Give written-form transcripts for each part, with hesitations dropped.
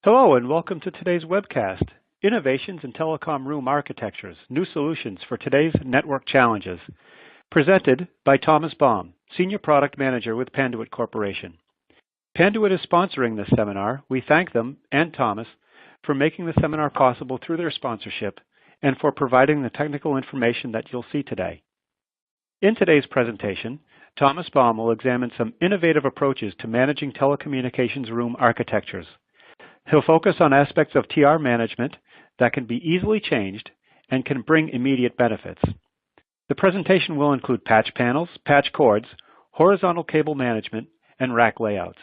Hello and welcome to today's webcast, Innovations in Telecom Room Architectures, New Solutions for Today's Network Challenges, presented by Thomas Baum, Senior Product Manager with Panduit Corporation. Panduit is sponsoring this seminar. We thank them and Thomas for making the seminar possible through their sponsorship and for providing the technical information that you'll see today. In today's presentation, Thomas Baum will examine some innovative approaches to managing telecommunications room architectures. He'll focus on aspects of TR management that can be easily changed and can bring immediate benefits. The presentation will include patch panels, patch cords, horizontal cable management, and rack layouts.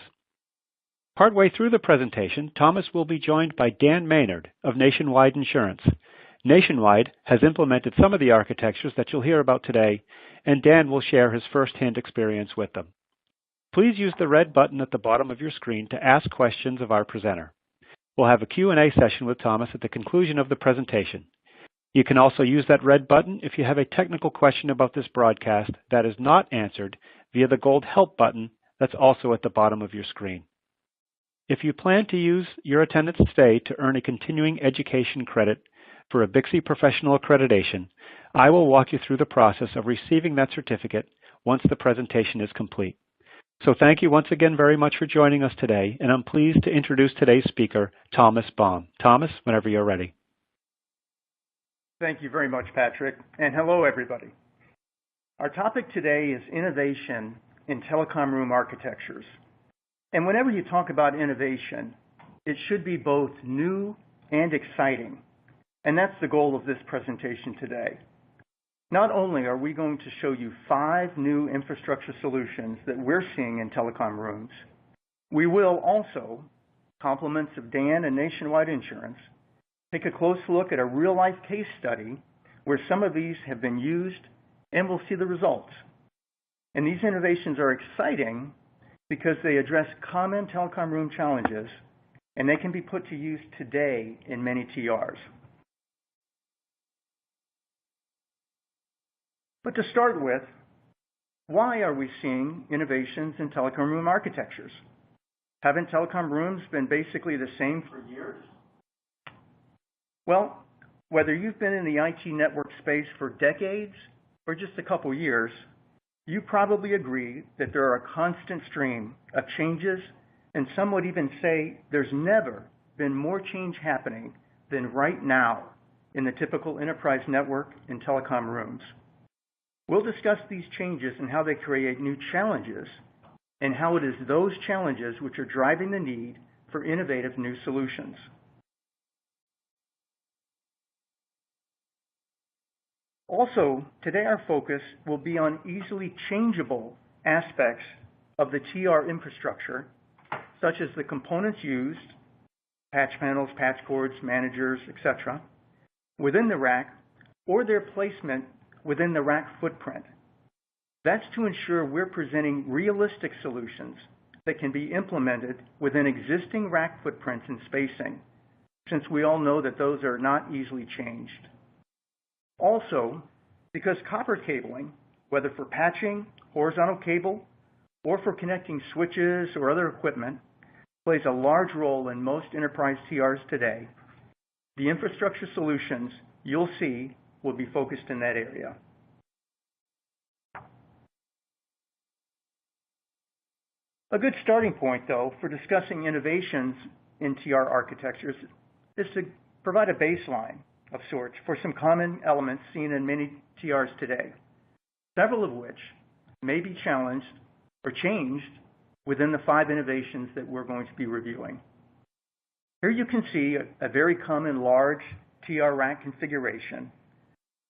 Partway through the presentation, Thomas will be joined by Dan Maynard of Nationwide Insurance. Nationwide has implemented some of the architectures that you'll hear about today, and Dan will share his first-hand experience with them. Please use the red button at the bottom of your screen to ask questions of our presenter. We'll have a Q&A session with Thomas at the conclusion of the presentation. You can also use that red button if you have a technical question about this broadcast that is not answered via the gold Help button that's also at the bottom of your screen. If you plan to use your attendance today to earn a continuing education credit for a BICSI professional accreditation, I will walk you through the process of receiving that certificate once the presentation is complete. So thank you once again very much for joining us today, and I'm pleased to introduce today's speaker, Thomas Baum. Thomas, whenever you're ready. Thank you very much, Patrick, and hello, everybody. Our topic today is innovation in telecom room architectures. And whenever you talk about innovation, it should be both new and exciting. And that's the goal of this presentation today. Not only are we going to show you 5 new infrastructure solutions that we're seeing in telecom rooms, we will also, compliments of Dan and Nationwide Insurance, take a close look at a real-life case study where some of these have been used and we'll see the results. And these innovations are exciting because they address common telecom room challenges and they can be put to use today in many TRs. But to start with, why are we seeing innovations in telecom room architectures? Haven't telecom rooms been basically the same for years? Well, whether you've been in the IT network space for decades or just a couple years, you probably agree that there are a constant stream of changes, and some would even say there's never been more change happening than right now in the typical enterprise network in telecom rooms. We'll discuss these changes and how they create new challenges and how it is those challenges which are driving the need for innovative new solutions. Also, today our focus will be on easily changeable aspects of the TR infrastructure, such as the components used, patch panels, patch cords, managers, etc., within the rack, or their placement within the rack footprint. That's to ensure we're presenting realistic solutions that can be implemented within existing rack footprints and spacing, since we all know that those are not easily changed. Also, because copper cabling, whether for patching, horizontal cable, or for connecting switches or other equipment, plays a large role in most enterprise TRs today, the infrastructure solutions you'll see will be focused in that area. A good starting point, though, for discussing innovations in TR architectures is to provide a baseline of sorts for some common elements seen in many TRs today, several of which may be challenged or changed within the 5 innovations that we're going to be reviewing. Here you can see a very common large TR rack configuration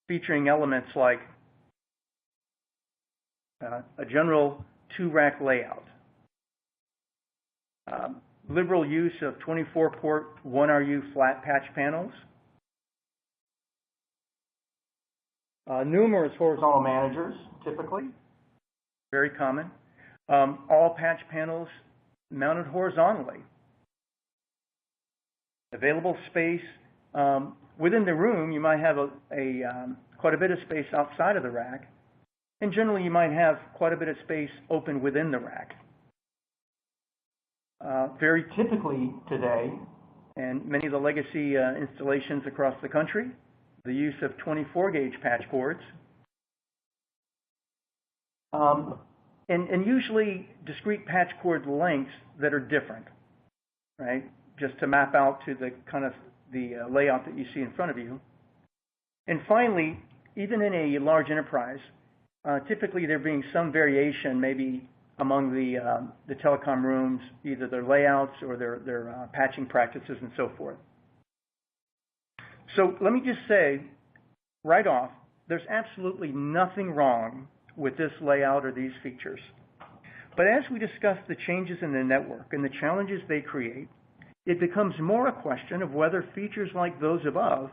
featuring elements like a general 2-rack layout, liberal use of 24-port 1RU flat patch panels, numerous horizontal managers, typically, very common, all patch panels mounted horizontally, available space. Within the room, you might have quite a bit of space outside of the rack, and generally you might have quite a bit of space open within the rack. Very typically today, And many of the legacy installations across the country, the use of 24-gauge patch cords, and usually discrete patch cord lengths that are different, right? Just to map out to the kind of the layout that you see in front of you. And finally, even in a large enterprise, typically there being some variation maybe among the telecom rooms, either their layouts or their patching practices and so forth. So let me just say right off, there's absolutely nothing wrong with this layout or these features. But as we discuss the changes in the network and the challenges they create, it becomes more a question of whether features like those above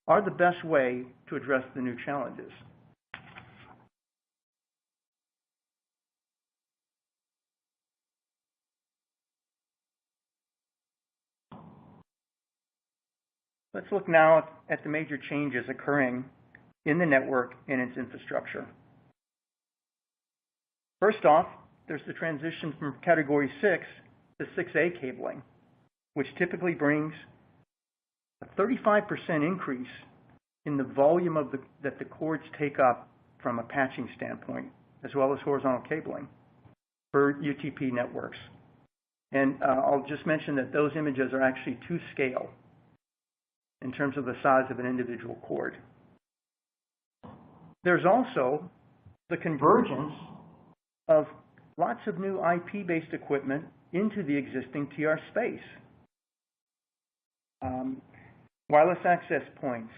are the best way to address the new challenges. Let's look now at the major changes occurring in the network and its infrastructure. First off, there's the transition from Category 6 to 6A cabling, which typically brings a 35% increase in the volume of that the cords take up from a patching standpoint, as well as horizontal cabling for UTP networks. And I'll just mention that those images are actually to scale in terms of the size of an individual cord. There's also the convergence of lots of new IP-based equipment into the existing TR space. Wireless access points,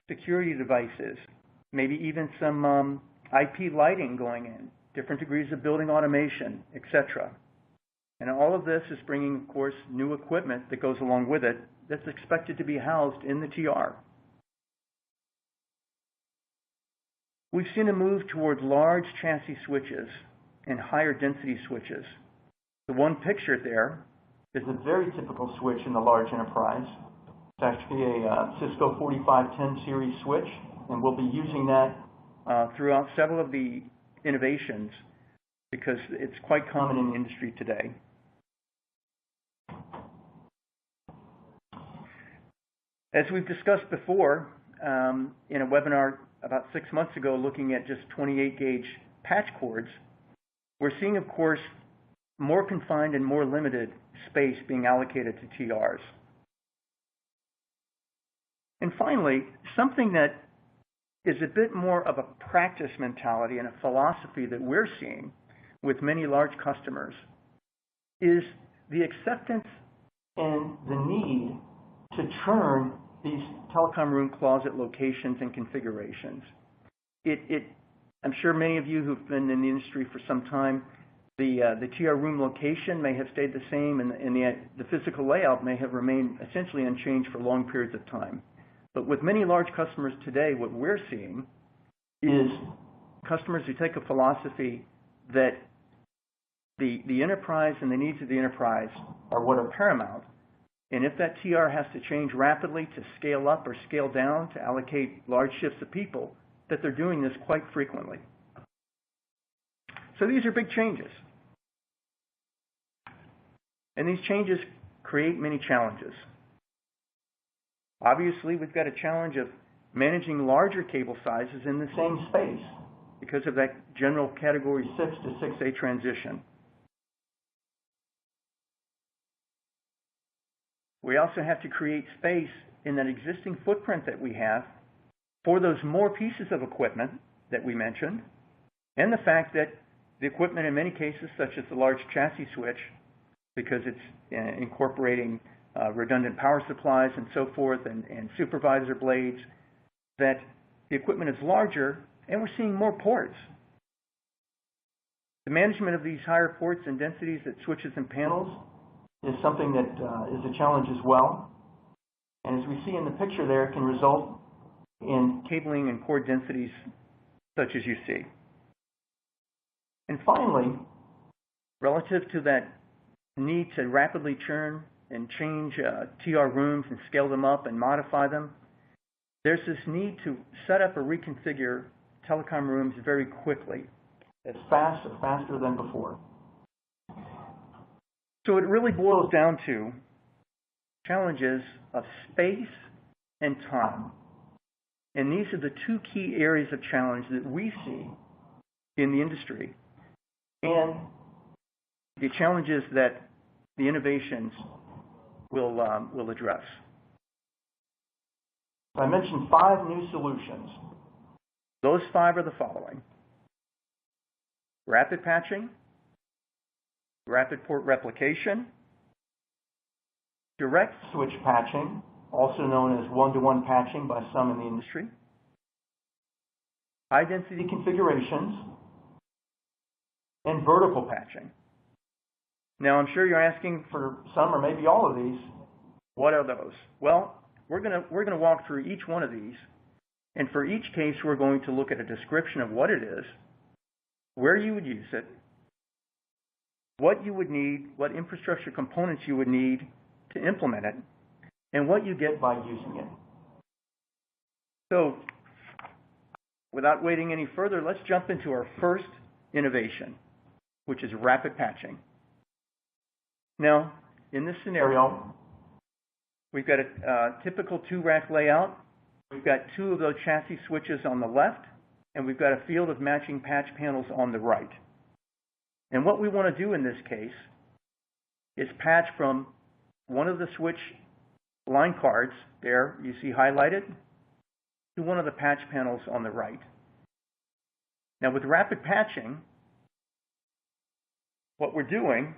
security devices, maybe even some IP lighting going in, different degrees of building automation, etc. And all of this is bringing, of course, new equipment that goes along with it that's expected to be housed in the TR. We've seen a move toward large chassis switches and higher density switches. The one pictured there is a very typical switch in the large enterprise. It's actually a Cisco 4510 series switch, and we'll be using that throughout several of the innovations because it's quite common in the industry today. As we've discussed before in a webinar about 6 months ago looking at just 28-gauge patch cords, we're seeing, of course, more confined and more limited space being allocated to TRs. And finally, something that is a bit more of a practice mentality and a philosophy that we're seeing with many large customers is the acceptance and the need to churn these telecom room closet locations and configurations. I'm sure many of you who've been in the industry for some time, the TR room location may have stayed the same and the physical layout may have remained essentially unchanged for long periods of time. But with many large customers today, what we're seeing is customers who take a philosophy that the enterprise and the needs of the enterprise are what are paramount. And if that TR has to change rapidly to scale up or scale down to allocate large shifts of people, that they're doing this quite frequently. So these are big changes. And these changes create many challenges. Obviously, we've got a challenge of managing larger cable sizes in the same space because of that general Category 6 to 6A transition. We also have to create space in that existing footprint that we have for those more pieces of equipment that we mentioned, and the fact that the equipment in many cases, such as the large chassis switch, because it's incorporating redundant power supplies and so forth and supervisor blades, that the equipment is larger and we're seeing more ports. The management of these higher ports and densities at switches and panels is something that is a challenge as well. And as we see in the picture there, it can result in cabling and cord densities such as you see. And finally, relative to that need to rapidly churn and change TR rooms and scale them up and modify them, there's this need to set up or reconfigure telecom rooms very quickly, as fast or faster than before. So it really boils down to challenges of space and time. And these are the two key areas of challenge that we see in the industry, and the challenges that the innovations will address. I mentioned 5 new solutions. Those 5 are the following: rapid patching, rapid port replication, direct switch patching, also known as one-to-one patching by some in the industry, high-density configurations, and vertical patching. Now, I'm sure you're asking for some or maybe all of these. What are those? Well, we're going to walk through each one of these, and for each case, we're going to look at a description of what it is, where you would use it, what you would need, what infrastructure components you would need to implement it, and what you get by using it. So, without waiting any further, let's jump into our first innovation, which is rapid patching. Now, in this scenario, we've got a typical 2-rack layout. We've got 2 of those chassis switches on the left, and we've got a field of matching patch panels on the right. And what we want to do in this case is patch from one of the switch line cards, there you see highlighted, to one of the patch panels on the right. Now, with rapid patching, what we're doing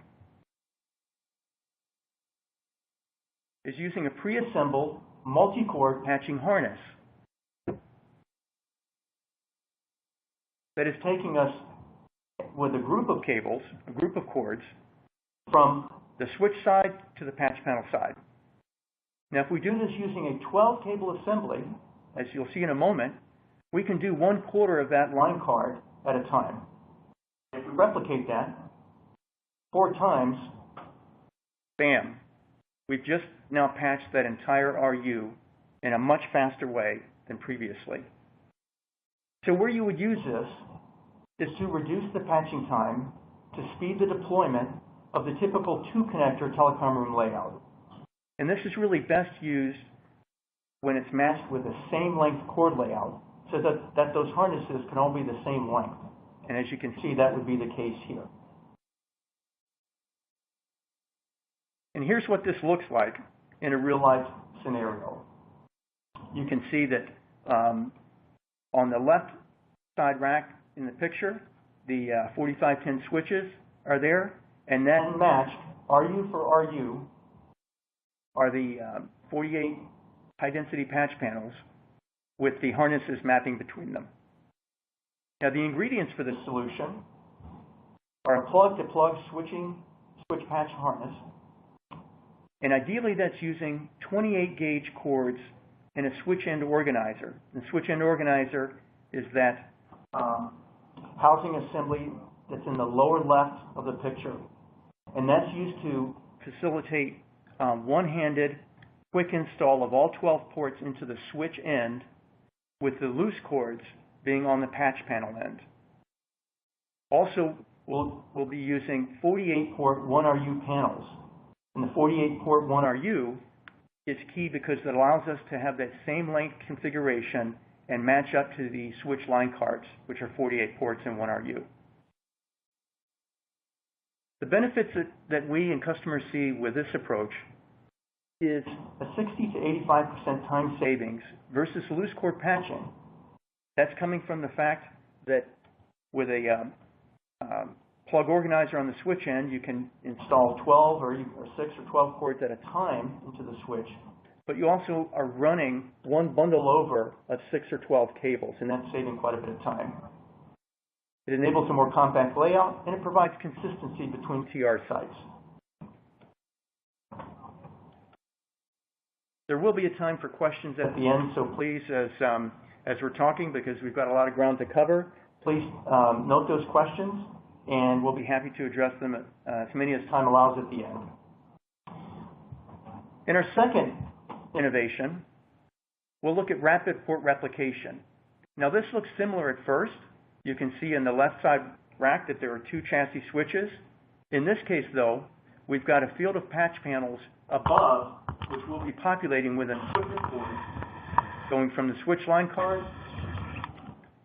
is using a pre-assembled multi-cord patching harness that is taking us with a group of cables, a group of cords, from the switch side to the patch panel side. Now, if we do this using a 12-cable assembly, as you'll see in a moment, we can do 1/4 of that line card at a time. If we replicate that 4 times, bam, we've just now patched that entire RU in a much faster way than previously. So where you would use this is to reduce the patching time to speed the deployment of the typical 2-connector telecom room layout. And this is really best used when it's matched with the same length cord layout, so that those harnesses can all be the same length. And as you can see, that would be the case here. And here's what this looks like in a real-life scenario. You can see that on the left side rack in the picture, the 4510 switches are there, and then matched, RU for RU, are the 48 high-density patch panels with the harnesses mapping between them. Now, the ingredients for this solution are a plug-to-plug switch patch harness, and ideally that's using 28-gauge cords and a switch end organizer. The switch end organizer is that housing assembly that's in the lower left of the picture, and that's used to facilitate one-handed quick install of all 12 ports into the switch end, with the loose cords being on the patch panel end. Also, we'll be using 48-port 1RU panels. And the 48-port 1RU is key because it allows us to have that same length configuration and match up to the switch line cards, which are 48 ports in 1RU. The benefits that we and customers see with this approach is a 60 to 85% time savings versus loose cord patching. That's coming from the fact that with a plug organizer on the switch end, you can install 12 or 6 or 12 cords at a time into the switch, but you also are running one bundle over of 6 or 12 cables, and that's saving quite a bit of time. It enables a more compact layout, and it provides consistency between TR sites. There will be a time for questions at the end, so please, as we're talking, because we've got a lot of ground to cover, please note those questions, and we'll be happy to address them as many as time allows at the end. In our second innovation, we'll look at rapid port replication. Now, this looks similar at first. You can see in the left side rack that there are 2 chassis switches. In this case, though, we've got a field of patch panels above which we'll be populating with an equipment cord going from the switch line card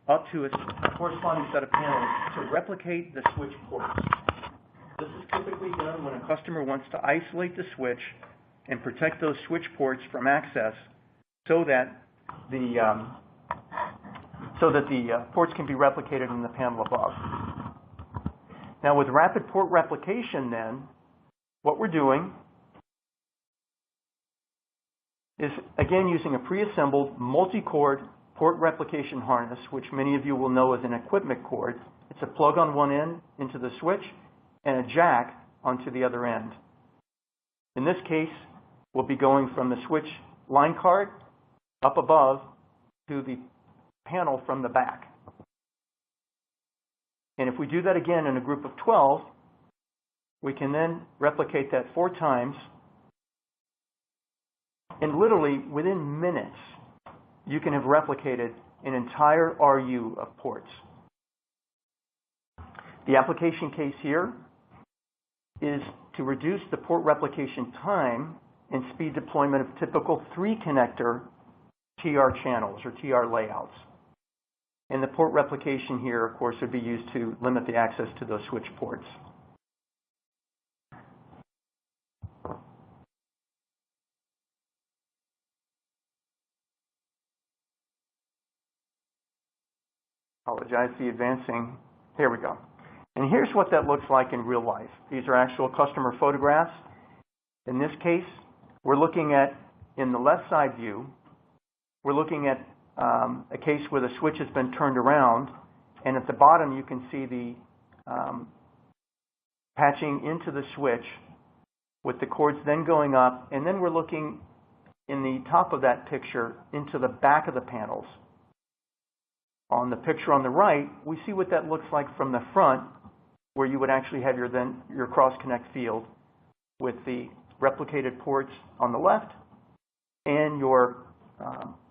up to a corresponding set of panels to replicate the switch ports. This is typically done when a customer wants to isolate the switch and protect those switch ports from access so that the ports can be replicated in the panel above. Now with rapid port replication then, what we're doing is again using a pre-assembled multi-cord port replication harness, which many of you will know as an equipment cord. It's a plug on one end into the switch and a jack onto the other end. In this case, we'll be going from the switch line card up above to the panel from the back. And if we do that again in a group of 12, we can then replicate that 4 times. And literally within minutes, you can have replicated an entire RU of ports. The application case here is to reduce the port replication time and speed deployment of typical 3-connector TR channels or TR layouts. And the port replication here, of course, would be used to limit the access to those switch ports. Apologize, the advancing. Here we go. And here's what that looks like in real life. These are actual customer photographs. In this case, we're looking at, in the left side view, we're looking at a case where the switch has been turned around, and at the bottom you can see the patching into the switch with the cords then going up, and then we're looking in the top of that picture into the back of the panels. On the picture on the right, we see what that looks like from the front, where you would actually have your cross-connect field with the replicated ports on the left and your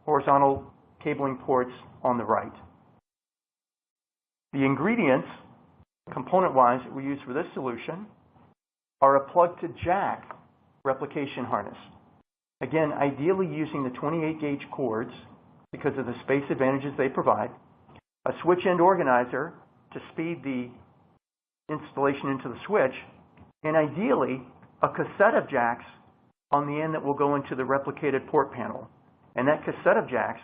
horizontal cabling ports on the right. The ingredients, component-wise, that we use for this solution are a plug-to-jack replication harness. Again, ideally using the 28-gauge cords because of the space advantages they provide, a switch end organizer to speed the installation into the switch, and ideally a cassette of jacks on the end that will go into the replicated port panel. And that cassette of jacks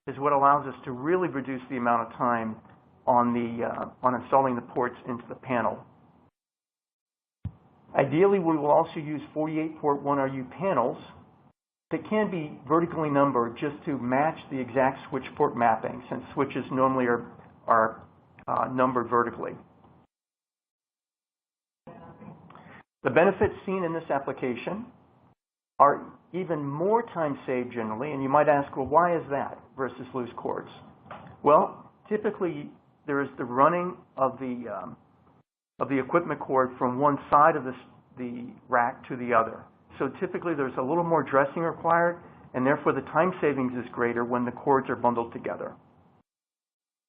is what allows us to really reduce the amount of time on installing the ports into the panel. Ideally, we will also use 48-port 1RU panels that can be vertically numbered just to match the exact switch port mapping, since switches normally are numbered vertically. The benefits seen in this application are even more time saved generally, and you might ask, well, why is that versus loose cords? Well, typically there is the running of the equipment cord from one side of the rack to the other. So typically there's a little more dressing required, and therefore the time savings is greater when the cords are bundled together.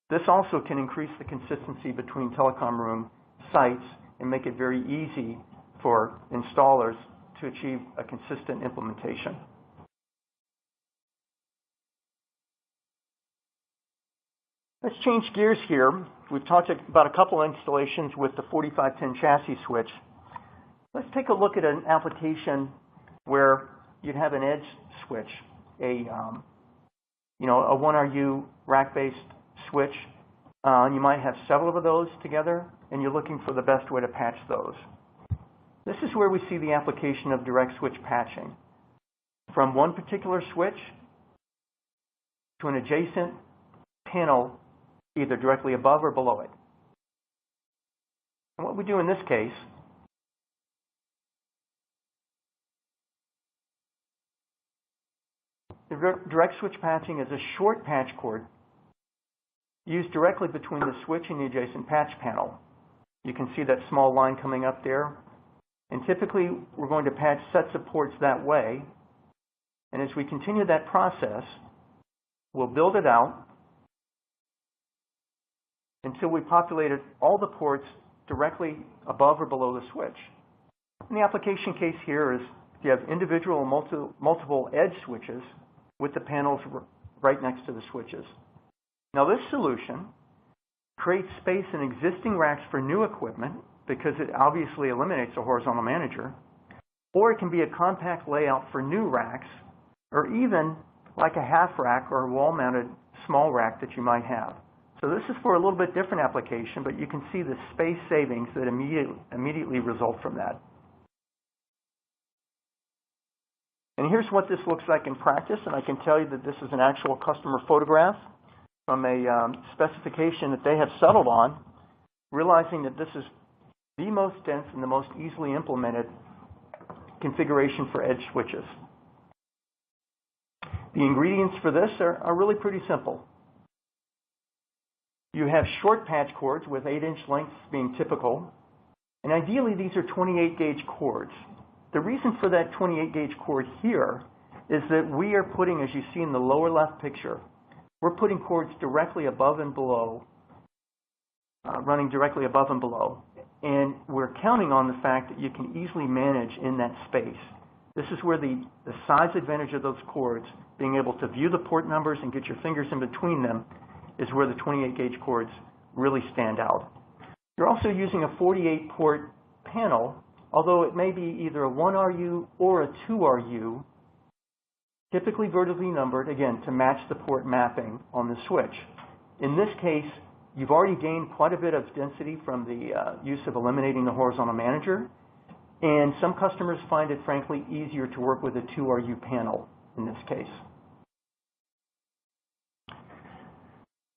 This also can increase the consistency between telecom room sites and make it very easy for installers to achieve a consistent implementation. Let's change gears here. We've talked about a couple of installations with the 4510 chassis switch. Let's take a look at an application where you'd have an edge switch, a 1RU rack-based switch. You might have several of those together, and you're looking for the best way to patch those. This is where we see the application of direct switch patching. From one particular switch to an adjacent panel, either directly above or below it. And what we do in this case the direct switch patching is a short patch cord used directly between the switch and the adjacent patch panel. You can see that small line coming up there. And typically, we're going to patch sets of ports that way. And as we continue that process, we'll build it out until we populated all the ports directly above or below the switch. And the application case here is you have individual multiple edge switches with the panels right next to the switches. Now this solution creates space in existing racks for new equipment because it obviously eliminates a horizontal manager, or it can be a compact layout for new racks, or even like a half rack or a wall-mounted small rack that you might have. So this is for a little bit different application, but you can see the space savings that immediately result from that. And here's what this looks like in practice, and I can tell you that this is an actual customer photograph from a specification that they have settled on, realizing that this is the most dense and the most easily implemented configuration for edge switches. The ingredients for this are really pretty simple. You have short patch cords with 8-inch lengths being typical, and ideally these are 28-gauge cords. The reason for that 28-gauge cord here is that we are putting, as you see in the lower left picture, we're putting cords directly above and below, running directly above and below, and we're counting on the fact that you can easily manage in that space. This is where the size advantage of those cords, being able to view the port numbers and get your fingers in between them, is where the 28-gauge cords really stand out. You're also using a 48-port panel, although it may be either a 1RU or a 2RU, typically vertically numbered, again, to match the port mapping on the switch. In this case, you've already gained quite a bit of density from the use of eliminating the horizontal manager, and some customers find it, frankly, easier to work with a 2RU panel in this case.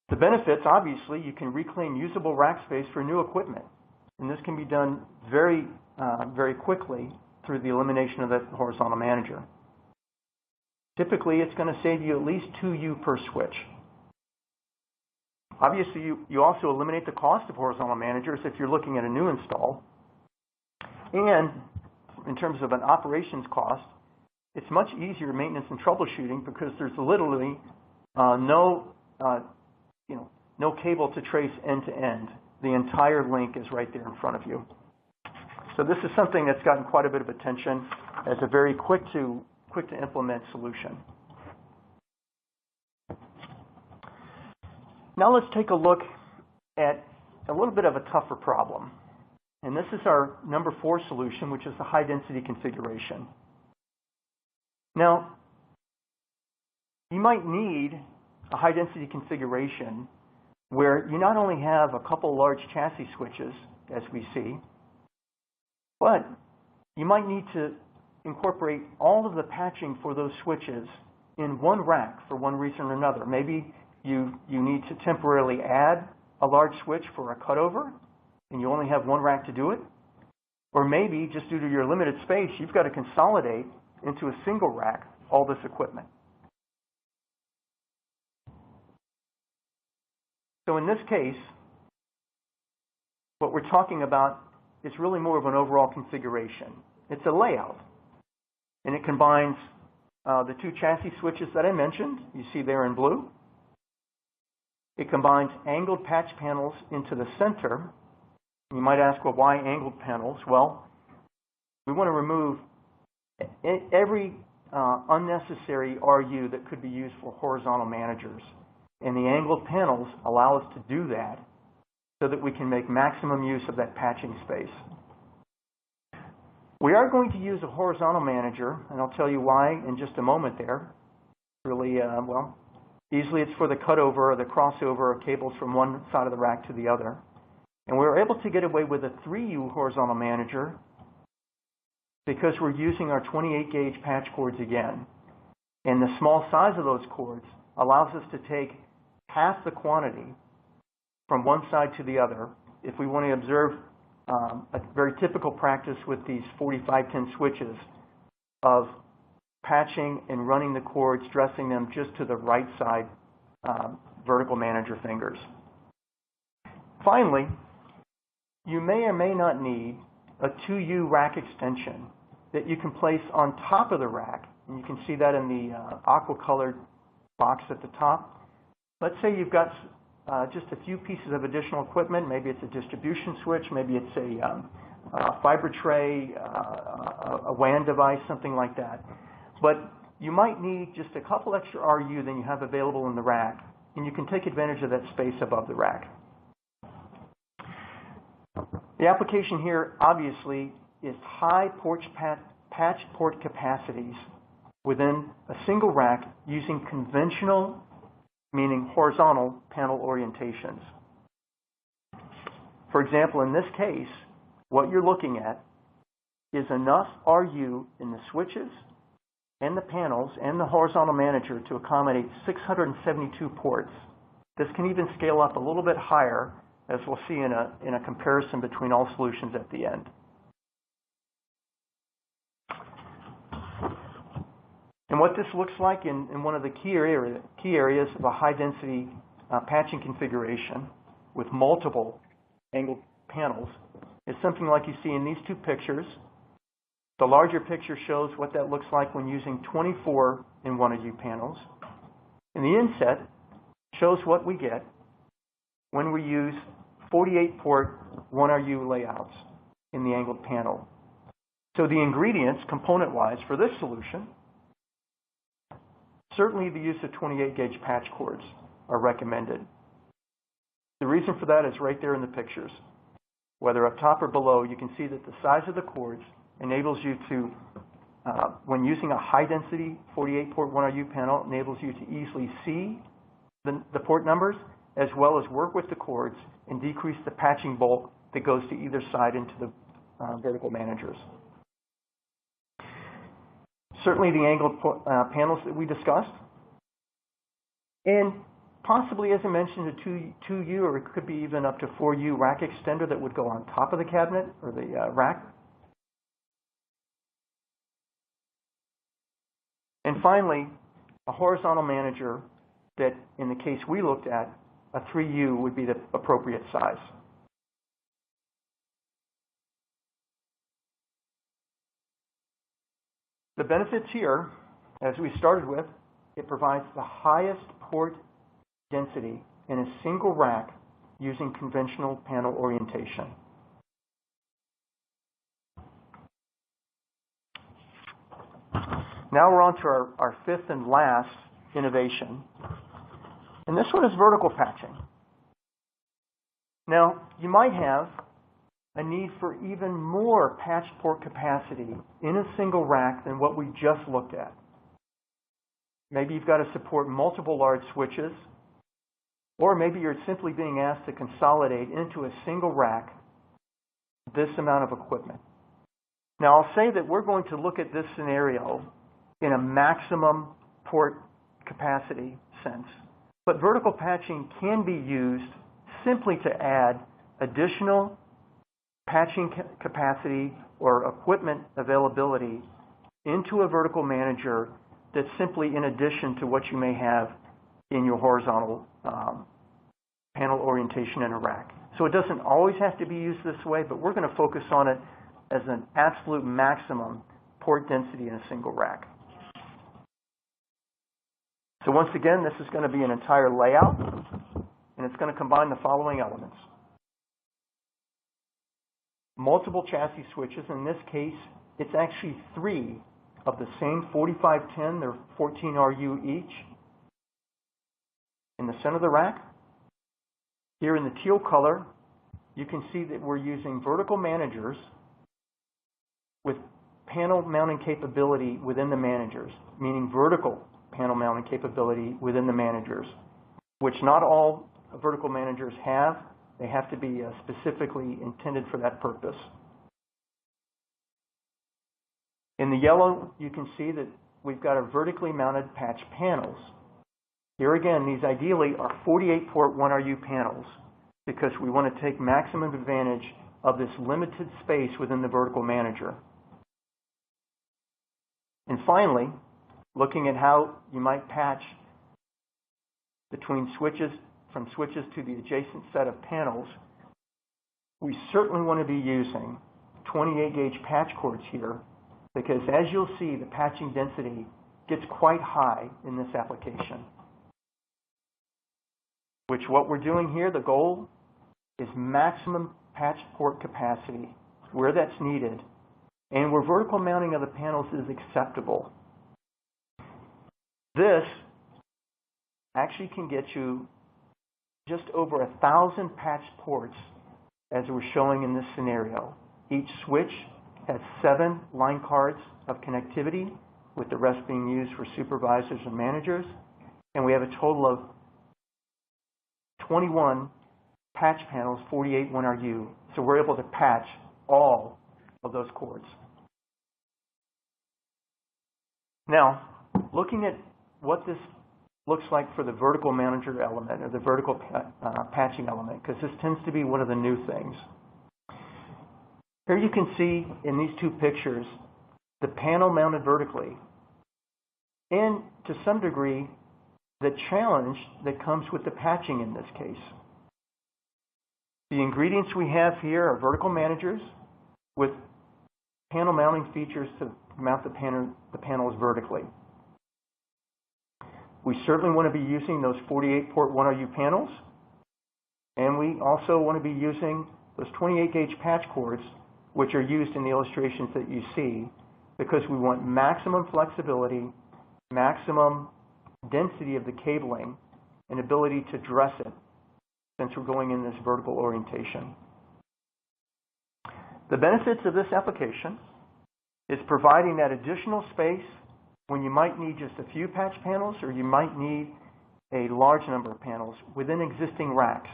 The benefits, obviously, you can reclaim usable rack space for new equipment, and this can be done very quickly through the elimination of that horizontal manager. Typically, it's going to save you at least 2U per switch. Obviously, you also eliminate the cost of horizontal managers if you're looking at a new install. And in terms of an operations cost, it's much easier maintenance and troubleshooting because there's literally no cable to trace end to end. The entire link is right there in front of you. So this is something that's gotten quite a bit of attention as a very quick to implement solution. Now let's take a look at a little bit of a tougher problem. And this is our number 4 solution, which is the high density configuration. Now, you might need a high density configuration where you not only have a couple large chassis switches, as we see, but you might need to incorporate all of the patching for those switches in one rack for one reason or another. Maybe you need to temporarily add a large switch for a cutover, and you only have one rack to do it. Or maybe, just due to your limited space, you've got to consolidate into a single rack all this equipment. So in this case, what we're talking about is really more of an overall configuration. It's a layout, and it combines the 2 chassis switches that I mentioned, you see there in blue. It combines angled patch panels into the center. You might ask, well, why angled panels? Well, we want to remove every unnecessary RU that could be used for horizontal managers. And the angled panels allow us to do that so that we can make maximum use of that patching space. We are going to use a horizontal manager, and I'll tell you why in just a moment there. Really, easily it's for the cutover or the crossover of cables from one side of the rack to the other. And we were able to get away with a 3U horizontal manager because we're using our 28-gauge patch cords again. And the small size of those cords allows us to take half the quantity from one side to the other if we want to observe a very typical practice with these 4510 switches of patching and running the cords, dressing them just to the right side vertical manager fingers. Finally, you may or may not need a 2U rack extension that you can place on top of the rack. And you can see that in the aqua-colored box at the top. Let's say you've got just a few pieces of additional equipment. Maybe it's a distribution switch. Maybe it's fiber tray, a WAN device, something like that. But you might need just a couple extra RU than you have available in the rack, and you can take advantage of that space above the rack. The application here, obviously, is high patch port capacities within a single rack using conventional, meaning horizontal, panel orientations. For example, in this case, what you're looking at is enough RU in the switches and the panels and the horizontal manager to accommodate 672 ports. This can even scale up a little bit higher, as we'll see in a comparison between all solutions at the end. And what this looks like in one of the key areas of a high-density patching configuration with multiple angled panels is something like you see in these two pictures. The larger picture shows what that looks like when using 24 in 1RU panels. And the inset shows what we get when we use 48-port 1RU layouts in the angled panel. So the ingredients, component-wise, for this solution, certainly the use of 28-gauge patch cords are recommended. The reason for that is right there in the pictures. Whether up top or below, you can see that the size of the cords enables you to, when using a high-density 48-port 1RU panel, enables you to easily see the port numbers, as well as work with the cords and decrease the patching bulk that goes to either side into the vertical managers. Certainly the angled panels that we discussed, and possibly, as I mentioned, a 2U, or it could be even up to 4U rack extender that would go on top of the cabinet or the rack. And finally, a horizontal manager that, in the case we looked at, a 3U would be the appropriate size. The benefits here, as we started with, it provides the highest port density in a single rack using conventional panel orientation. Now we're on to our fifth and last innovation, and this one is vertical patching. Now, you might have a need for even more patch port capacity in a single rack than what we just looked at. Maybe you've got to support multiple large switches, or maybe you're simply being asked to consolidate into a single rack this amount of equipment. Now, I'll say that we're going to look at this scenario in a maximum port capacity sense, but vertical patching can be used simply to add additional patching capacity or equipment availability into a vertical manager that's simply in addition to what you may have in your horizontal panel orientation in a rack. So it doesn't always have to be used this way, but we're going to focus on it as an absolute maximum port density in a single rack. So once again, this is going to be an entire layout, and it's going to combine the following elements. Multiple chassis switches. In this case, it's actually 3 of the same 4510. They're 14 RU each. In the center of the rack, here in the teal color, you can see that we're using vertical managers with panel mounting capability within the managers, meaning vertical panel mounting capability within the managers, which not all vertical managers have. They have to be specifically intended for that purpose. In the yellow, you can see that we've got our vertically mounted patch panels. Here again, these ideally are 48-port 1RU panels because we want to take maximum advantage of this limited space within the vertical manager. And finally, looking at how you might patch between switches, from switches to the adjacent set of panels, we certainly want to be using 28-gauge patch cords here because, as you'll see, the patching density gets quite high in this application. Which what we're doing here, the goal is maximum patch port capacity where that's needed and where vertical mounting of the panels is acceptable. This actually can get you just over 1,000 patched ports, as we're showing in this scenario. Each switch has 7 line cards of connectivity, with the rest being used for supervisors and managers. And we have a total of 21 patch panels, 48 1RU. So we're able to patch all of those cords. Now, looking at what this looks like for the vertical manager element, or the vertical patching element, because this tends to be one of the new things. Here you can see in these two pictures the panel mounted vertically, and to some degree the challenge that comes with the patching in this case. The ingredients we have here are vertical managers with panel mounting features to mount the panels vertically. We certainly want to be using those 48-port 1RU panels, and we also want to be using those 28-gauge patch cords, which are used in the illustrations that you see, because we want maximum flexibility, maximum density of the cabling, and ability to dress it, since we're going in this vertical orientation. The benefits of this application is providing that additional space when you might need just a few patch panels, or you might need a large number of panels within existing racks.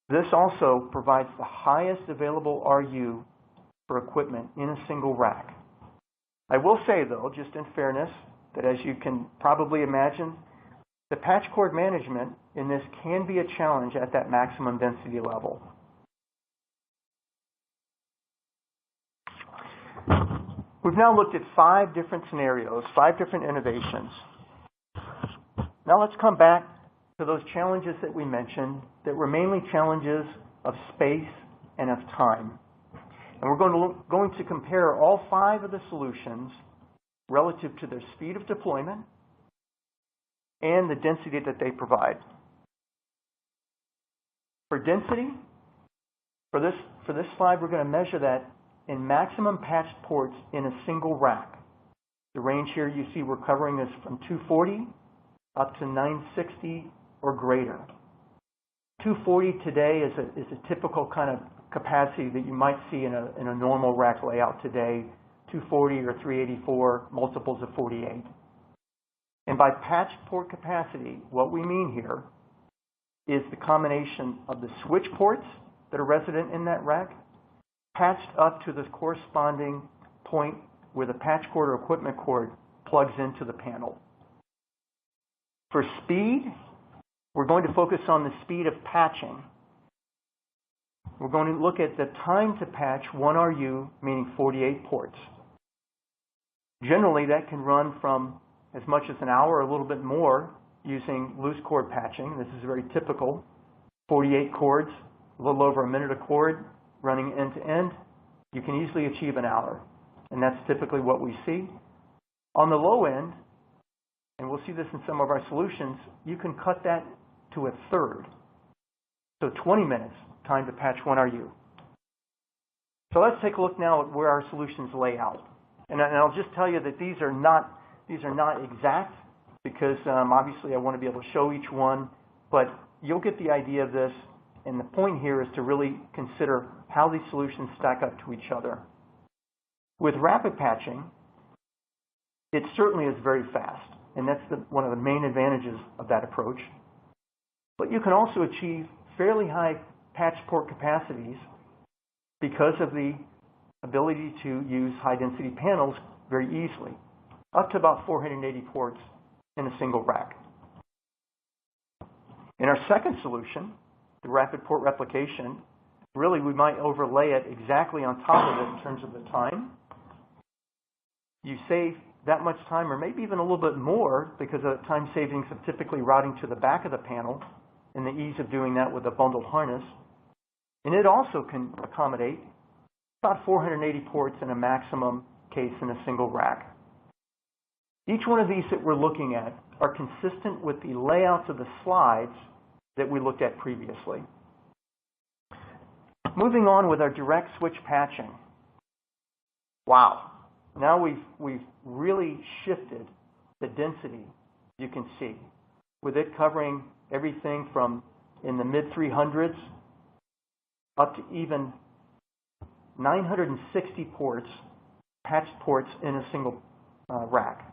This also provides the highest available RU for equipment in a single rack. I will say, though, just in fairness, that as you can probably imagine, the patch cord management in this can be a challenge at that maximum density level. We've now looked at 5 different scenarios, 5 different innovations. Now let's come back to those challenges that we mentioned that were mainly challenges of space and of time. And we're going to compare all 5 of the solutions relative to their speed of deployment and the density that they provide. For density, for this slide, we're going to measure that in maximum patched ports in a single rack. The range here you see we're covering is from 240 up to 960 or greater. 240 today is a typical kind of capacity that you might see in a normal rack layout today, 240 or 384, multiples of 48. And by patched port capacity, what we mean here is the combination of the switch ports that are resident in that rack, patched up to the corresponding point where the patch cord or equipment cord plugs into the panel. For speed, we're going to focus on the speed of patching. We're going to look at the time to patch 1RU, meaning 48 ports. Generally, that can run from as much as an hour or a little bit more using loose cord patching. This is very typical. 48 cords, a little over a minute a cord, running end to end. You can easily achieve an hour, and that's typically what we see. On the low end, and we'll see this in some of our solutions, you can cut that to a third. So 20 minutes time to patch 1RU. So let's take a look now at where our solutions lay out. And I'll just tell you that these are not exact, because obviously I want to be able to show each one, but you'll get the idea of this. And the point here is to really consider how these solutions stack up to each other. With rapid patching, it certainly is very fast, and that's one of the main advantages of that approach. But you can also achieve fairly high patch port capacities because of the ability to use high-density panels very easily, up to about 480 ports in a single rack. In our second solution, the rapid port replication, really we might overlay it exactly on top of it in terms of the time. You save that much time, or maybe even a little bit more, because of the time savings of typically routing to the back of the panel and the ease of doing that with a bundled harness. And it also can accommodate about 480 ports in a maximum case in a single rack. Each one of these that we're looking at are consistent with the layouts of the slides that we looked at previously. Moving on with our direct switch patching. Wow. Now we've really shifted the density, you can see, with it covering everything from in the mid 300s up to even 960 ports, patched ports in a single rack.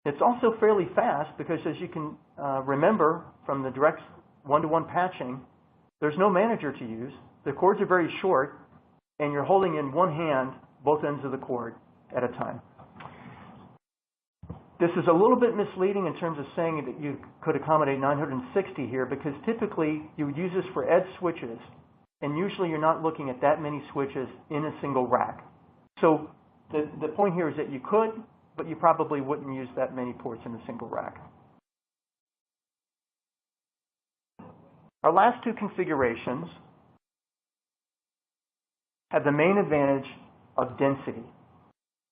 It's also fairly fast because, as you can remember from the direct one-to-one patching, there's no manager to use. The cords are very short, and you're holding in one hand both ends of the cord at a time. This is a little bit misleading in terms of saying that you could accommodate 960 here, because typically you would use this for edge switches, and usually you're not looking at that many switches in a single rack. So the point here is that you could, but you probably wouldn't use that many ports in a single rack. Our last two configurations have the main advantage of density,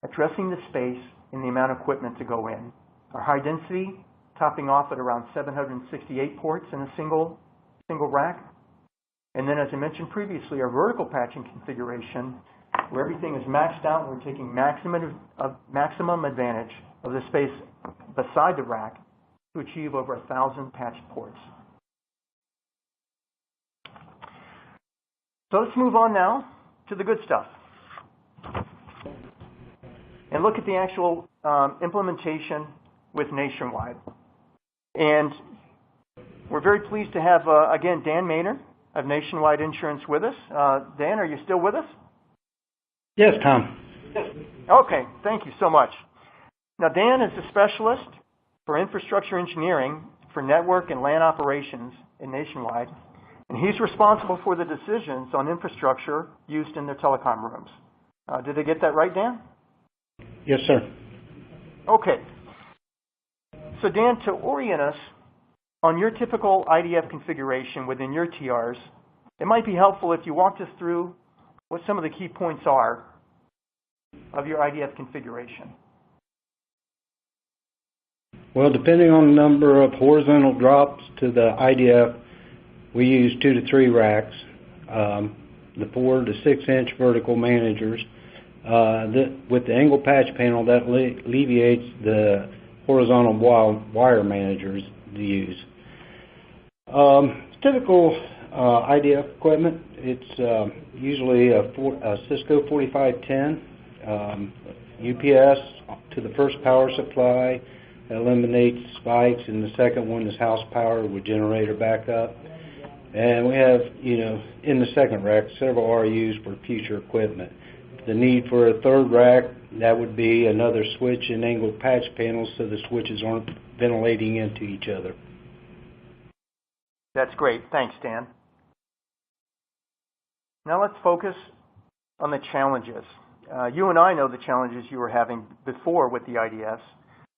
addressing the space and the amount of equipment to go in. Our high density topping off at around 768 ports in a single rack. And then, as I mentioned previously, our vertical patching configuration, where everything is maxed out, we're taking maximum advantage of the space beside the rack to achieve over 1,000 patched ports. So let's move on now to the good stuff and look at the actual implementation with Nationwide. And we're very pleased to have, again, Dan Maynard of Nationwide Insurance with us. Dan, are you still with us? Yes, Tom. Okay, thank you so much. Now, Dan is a specialist for infrastructure engineering for network and LAN operations in Nationwide, and he's responsible for the decisions on infrastructure used in their telecom rooms. Did I get that right, Dan? Yes, sir. Okay. So, Dan, to orient us on your typical IDF configuration within your TRs, it might be helpful if you walked us through what some of the key points are of your IDF configuration. Well, depending on the number of horizontal drops to the IDF, we use 2 to 3 racks. The 4 to 6 inch vertical managers. With the angle patch panel, that alleviates the horizontal wire managers to use. Typical IDF equipment, it's usually a Cisco 4510, UPS to the first power supply, eliminates spikes, and the second one is house power with generator backup. And we have, in the second rack, several RUs for future equipment. The need for a third rack, that would be another switch and angled patch panels so the switches aren't ventilating into each other. That's great. Thanks, Dan. Now let's focus on the challenges. You and I know the challenges you were having before with the IDFs,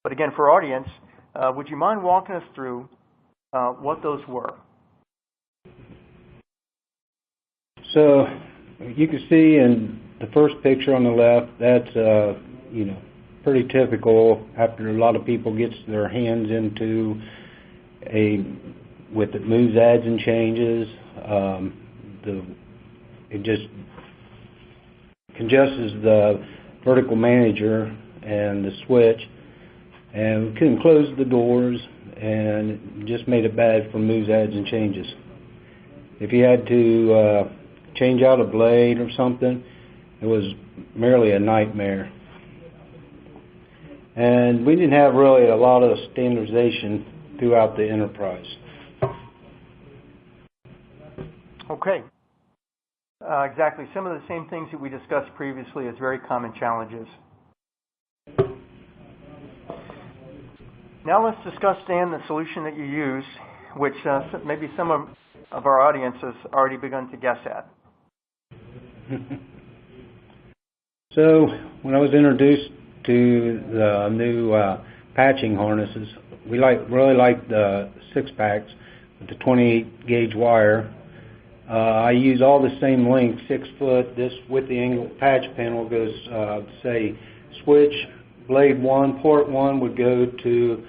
but again, for our audience, would you mind walking us through what those were? So you can see in the first picture on the left, that's pretty typical after a lot of people gets their hands into with it moves, adds, and changes. It just congests the vertical manager and the switch, and we couldn't close the doors, and it just made it bad for moves, adds, and changes. If you had to change out a blade or something, it was merely a nightmare. And we didn't have really a lot of standardization throughout the enterprise. Okay. Exactly. Some of the same things that we discussed previously as very common challenges. Now let's discuss, Dan, the solution that you use, which maybe some of our audience has already begun to guess at. So when I was introduced to the new patching harnesses, we really liked the 6-packs with the 28 gauge wire. I use all the same length, 6 foot. This with the angle patch panel goes, say, switch blade 1, port 1 would go to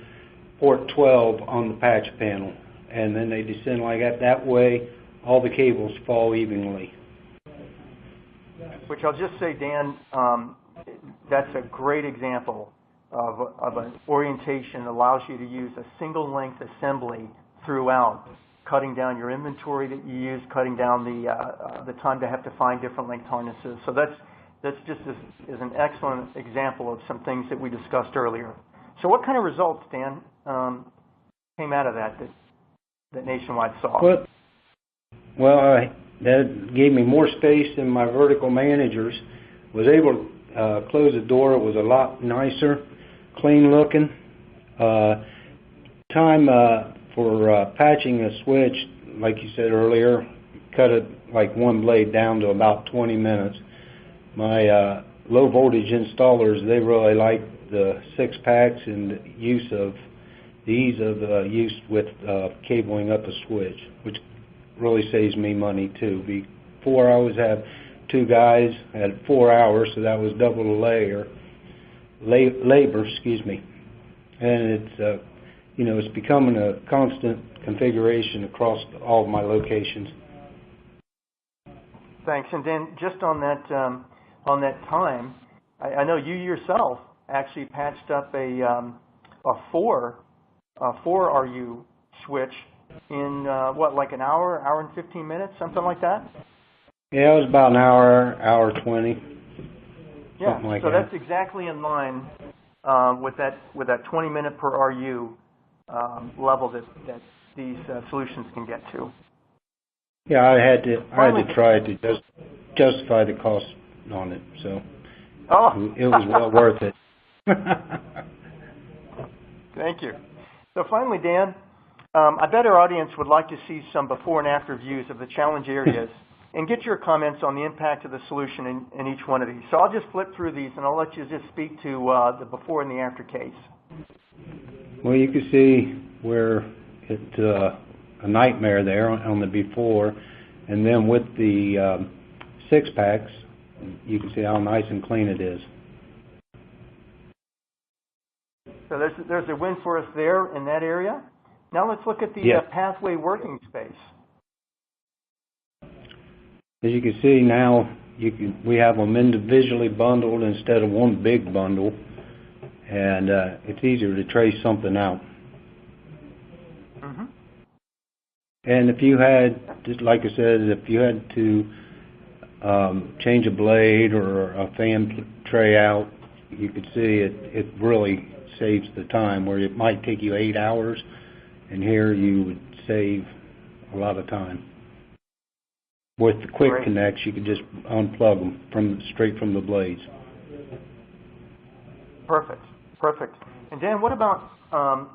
port 12 on the patch panel, and then they descend like that. That way, all the cables fall evenly. which I'll just say, Dan, that's a great example of an orientation that allows you to use a single length assembly throughout, cutting down your inventory that you use, cutting down the time to have to find different length harnesses. So that's just is an excellent example of some things that we discussed earlier. So what kind of results, Dan, came out of that Nationwide saw? Well, that gave me more space than my vertical managers. Was able to close the door. It was a lot nicer, clean looking. Time for patching a switch, like you said earlier, cut it like one blade down to about 20 minutes. My low voltage installers, they really like the 6-packs and the ease of use with cabling up a switch, which really saves me money too. Before I always have 2 guys at 4 hours, so that was double the labor, excuse me. And it's it's becoming a constant configuration across all of my locations. Thanks. And then just on that time, I know you yourself actually patched up a 4 RU switch in like an hour and 15 minutes, something like that? Yeah, it was about an hour 20. Yeah, like so that. That's exactly in line with that 20 minute per RU level that these solutions can get to. Yeah, I had to try to justify the cost on it, so it was well worth it. Thank you. So finally, Dan, I bet our audience would like to see some before and after views of the challenge areas and get your comments on the impact of the solution in each one of these. So I'll just flip through these and I'll let you just speak to the before and the after case. Well, you can see where it's a nightmare there on the before, and then with the 6-packs, you can see how nice and clean it is. So there's a win for us there in that area. Now let's look at the pathway working space. As you can see now, we have them individually bundled instead of one big bundle, and it's easier to trace something out. Mm-hmm. And if you had, just like I said, if you had to change a blade or a fan tray out, you could see it really saves the time, where it might take you 8 hours, and here you would save a lot of time. With the quick connects, you could just unplug them straight from the blades. Perfect. And Dan, what about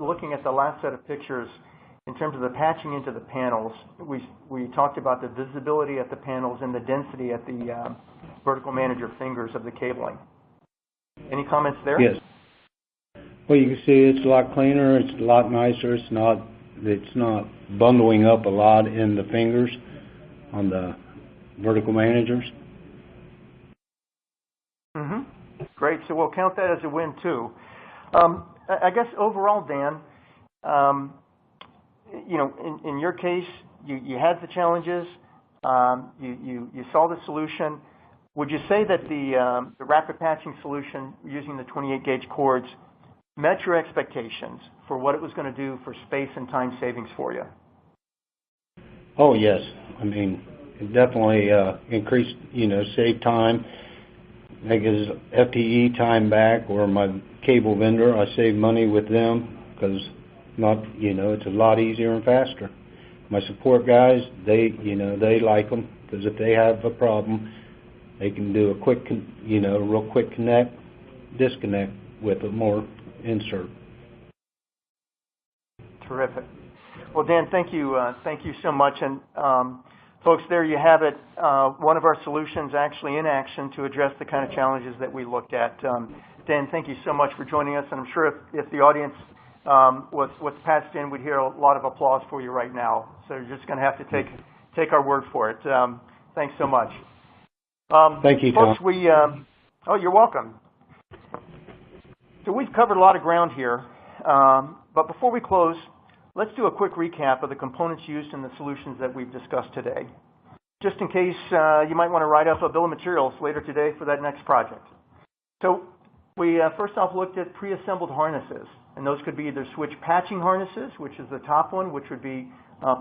looking at the last set of pictures in terms of the patching into the panels? We talked about the visibility at the panels and the density at the vertical manager fingers of the cabling. Any comments there? Yes. Well, you can see it's a lot cleaner. It's a lot nicer. It's not bundling up a lot in the fingers on the vertical managers. Mm-hmm. Great. So we'll count that as a win too. I guess overall, Dan, in your case, you had the challenges. You saw the solution. Would you say that the rapid patching solution using the 28 gauge cords met your expectations for what it was going to do for space and time savings for you? Oh yes, I mean it definitely increased, saved time. I gives FTE time back, or my cable vendor, I save money with them because it's a lot easier and faster. My support guys, they like them because if they have a problem, they can do a quick, real quick disconnect with a more insert. Terrific. Well, Dan, thank you so much. And folks, there you have it. One of our solutions actually in action to address the kind of challenges that we looked at. Dan, thank you so much for joining us. And I'm sure if the audience was patched in, we'd hear a lot of applause for you right now. So you're just going to have to take our word for it. Thanks so much. Thank you, Tom. Folks, you're welcome. So we've covered a lot of ground here. But before we close, let's do a quick recap of the components used in the solutions that we've discussed today. just in case you might want to write up a bill of materials later today for that next project. So we first off looked at pre-assembled harnesses, and those could be either switch patching harnesses, which is the top one, which would be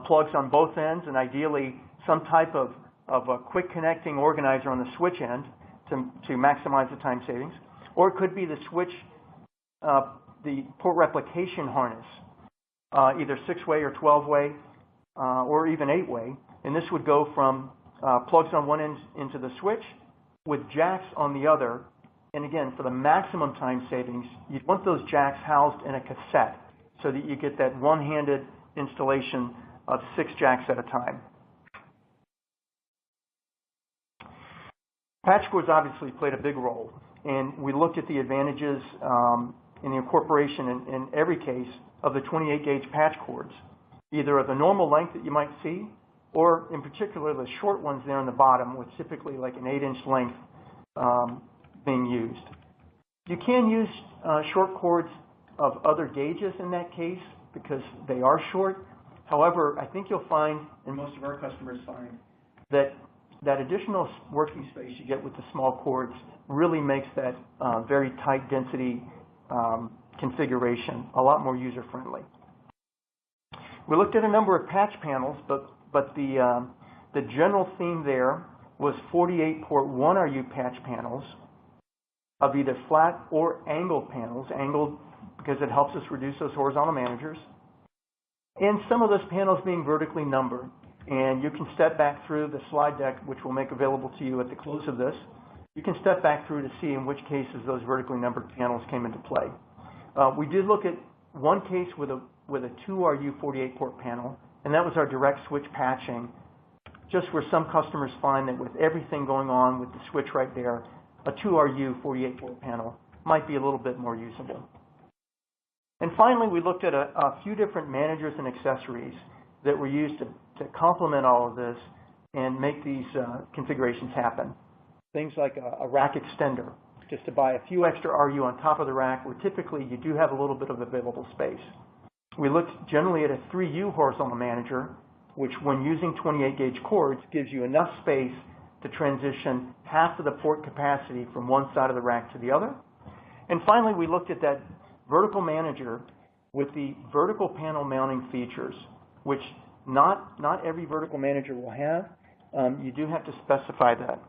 plugs on both ends, and ideally some type of a quick connecting organizer on the switch end to maximize the time savings. Or it could be the switch, the port replication harness, either 6-way or 12-way, or even 8-way. And this would go from plugs on one end into the switch with jacks on the other. And again, for the maximum time savings, you'd want those jacks housed in a cassette so that you get that one-handed installation of 6 jacks at a time. Patch cords obviously played a big role, and we looked at the advantages in the incorporation in every case of the 28-gauge patch cords, either of the normal length that you might see, or in particular the short ones there on the bottom with typically like an 8-inch length being used. You can use short cords of other gauges in that case because they are short. However, I think you'll find, and most of our customers find, that that additional working space you get with the small cords really makes that very tight density configuration a lot more user-friendly. We looked at a number of patch panels, but the general theme there was 48-port 1RU patch panels of either flat or angled panels, angled because it helps us reduce those horizontal managers, and some of those panels being vertically numbered. And you can step back through the slide deck, which we'll make available to you at the close of this. You can step back through to see in which cases those vertically numbered panels came into play. We did look at one case with a 2RU 48-port panel, and that was our direct switch patching, just where some customers find that with everything going on with the switch right there, a 2RU 48-port panel might be a little bit more usable. And finally, we looked at a few different managers and accessories that were used to complement all of this and make these configurations happen. Things like a rack extender, just to buy a few extra RU on top of the rack, where typically you do have a little bit of available space. We looked generally at a 3U horizontal manager, which when using 28-gauge cords gives you enough space to transition half of the port capacity from one side of the rack to the other. And finally, we looked at that vertical manager with the vertical panel mounting features, which not every vertical manager will have. You do have to specify that.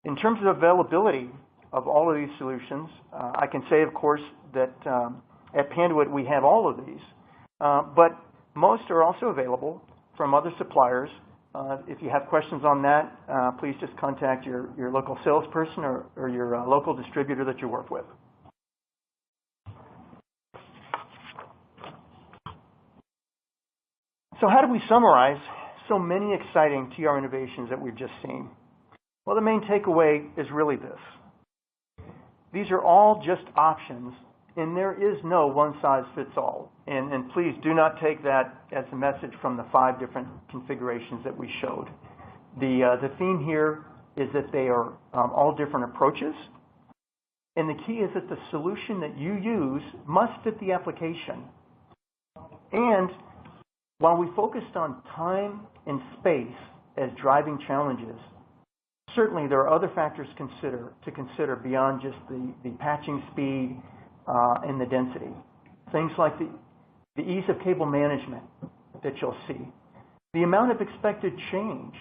In terms of availability of all of these solutions, I can say, of course, that at Panduit we have all of these, but most are also available from other suppliers. If you have questions on that, please just contact your local salesperson or your local distributor that you work with. So how do we summarize so many exciting TR innovations that we've just seen? Well, the main takeaway is really this. These are all just options, and there is no one-size-fits-all. And please do not take that as a message from the 5 different configurations that we showed. The theme here is that they are all different approaches, and the key is that the solution that you use must fit the application. And while we focused on time and space as driving challenges, certainly there are other factors to consider beyond just the patching speed and the density. Things like the ease of cable management that you'll see. The amount of expected change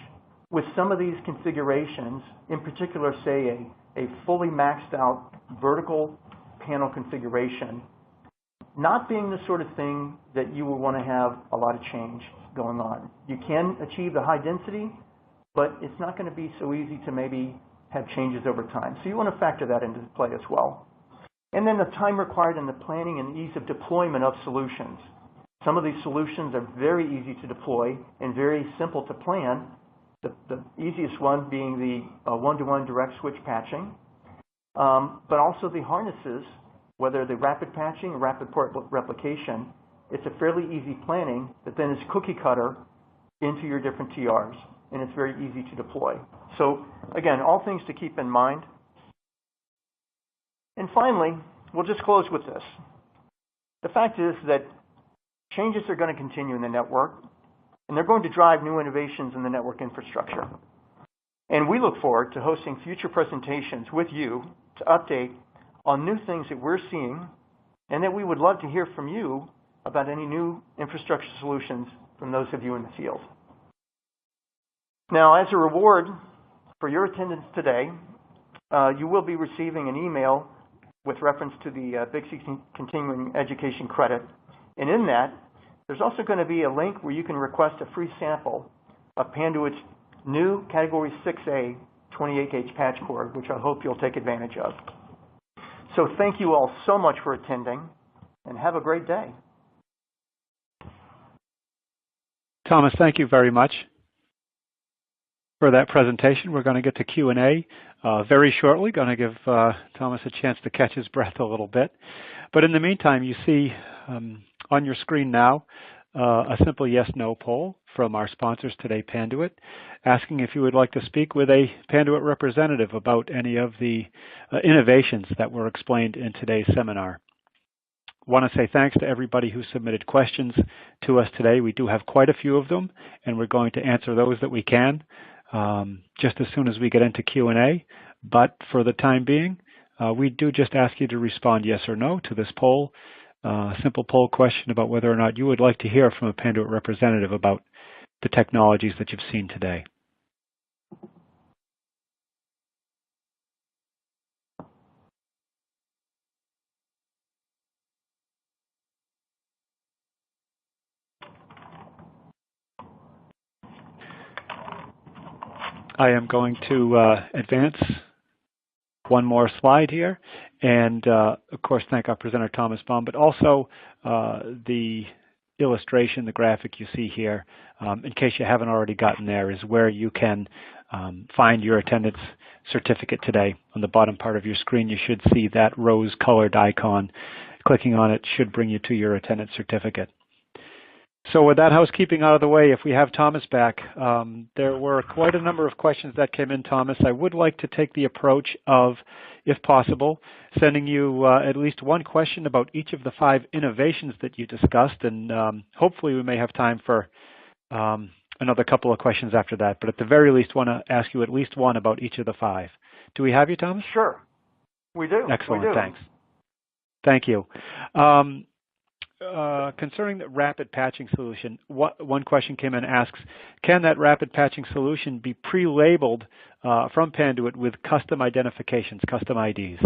with some of these configurations, in particular, say, a fully maxed out vertical panel configuration, not being the sort of thing that you will want to have a lot of change going on. You can achieve the high density, but it's not going to be so easy to maybe have changes over time. So you want to factor that into play as well. And then the time required in the planning and ease of deployment of solutions. Some of these solutions are very easy to deploy and very simple to plan. The easiest one being the one-to-one direct switch patching, but also the harnesses, whether the rapid patching or rapid port replication. It's a fairly easy planning that then is cookie cutter into your different TRs, and it's very easy to deploy. So again, all things to keep in mind. And finally, we'll just close with this. The fact is that changes are going to continue in the network. and they're going to drive new innovations in the network infrastructure. And we look forward to hosting future presentations with you to update on new things that we're seeing, and that we would love to hear from you about any new infrastructure solutions from those of you in the field. Now, as a reward for your attendance today, you will be receiving an email with reference to the Big C Continuing Education credit. And in that, there's also going to be a link where you can request a free sample of Panduit's new Category 6A 28-gauge patch cord, which I hope you'll take advantage of. So thank you all so much for attending, and have a great day. Thomas, thank you very much for that presentation. We're going to get to Q&A very shortly. Going to give Thomas a chance to catch his breath a little bit. But in the meantime, you see on your screen now a simple yes/no poll from our sponsors today, Panduit, asking if you would like to speak with a Panduit representative about any of the innovations that were explained in today's seminar. I want to say thanks to everybody who submitted questions to us today. We do have quite a few of them, and we're going to answer those that we can just as soon as we get into Q&A. But for the time being, we do just ask you to respond yes or no to this poll, simple poll question about whether or not you would like to hear from a Panduit representative about the technologies that you've seen today. I am going to advance one more slide here, and of course thank our presenter Thomas Baum, but also the illustration, the graphic you see here, in case you haven't already gotten there, is where you can find your attendance certificate today. On the bottom part of your screen you should see that rose-colored icon. Clicking on it should bring you to your attendance certificate. So with that housekeeping out of the way, if we have Thomas back, there were quite a number of questions that came in, Thomas. I would like to take the approach of, if possible, sending you at least one question about each of the 5 innovations that you discussed, and hopefully we may have time for another couple of questions after that. But at the very least, want to ask you at least one about each of the 5. Do we have you, Thomas? Sure. We do. Excellent. We do. Thanks. Thank you. Concerning the rapid patching solution, one question came in and asks, can that rapid patching solution be pre-labeled from Panduit with custom identifications, custom IDs?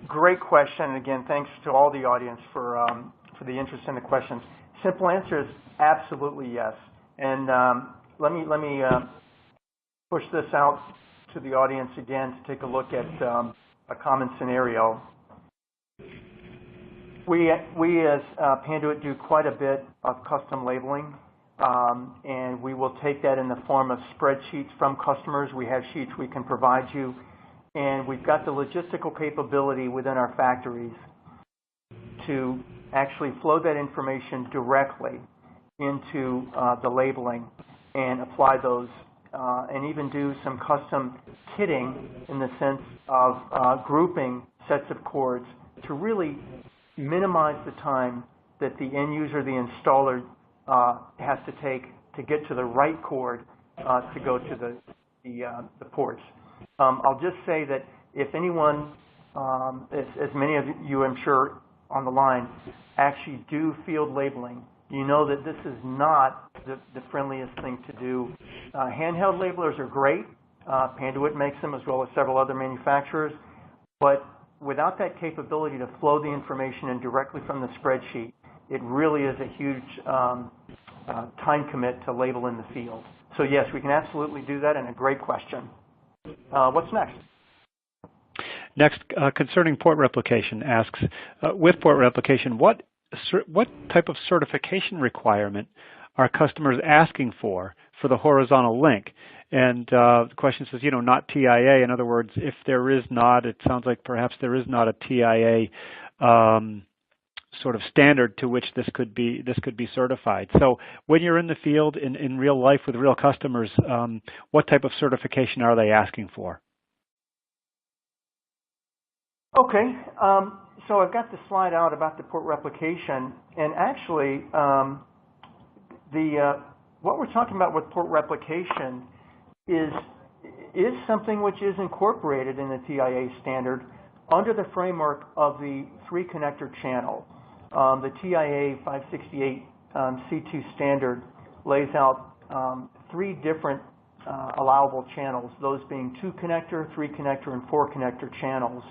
Great question. Again, thanks to all the audience for the interest in the questions. Simple answer is absolutely yes. And let me push this out to the audience again to take a look at a common scenario. We as Panduit do quite a bit of custom labeling, and we will take that in the form of spreadsheets from customers. We have sheets we can provide you, and we've got the logistical capability within our factories to actually flow that information directly into the labeling and apply those, and even do some custom kitting in the sense of grouping sets of cords to really minimize the time that the end user, the installer, has to take to get to the right cord to go to the ports. I'll just say that if anyone, as many of you I'm sure on the line, actually do field labeling, you know that this is not the friendliest thing to do. Handheld labelers are great. Panduit makes them as well as several other manufacturers, but without that capability to flow the information in directly from the spreadsheet, it really is a huge time commit to label in the field. So yes, we can absolutely do that, and a great question. What's next? Next, concerning port replication, asks, with port replication, what type of certification requirement are customers asking for the horizontal link? And the question says, not TIA. In other words, if there is not, it sounds like perhaps there is not a TIA sort of standard to which this could be certified. So when you're in the field in real life with real customers, what type of certification are they asking for? Okay, so I've got the slide out about the port replication, and actually, what we're talking about with port replication is something which is incorporated in the TIA standard under the framework of the three connector channel. The TIA 568 C2 standard lays out three different allowable channels, those being 2 connector, 3 connector, and 4 connector channels.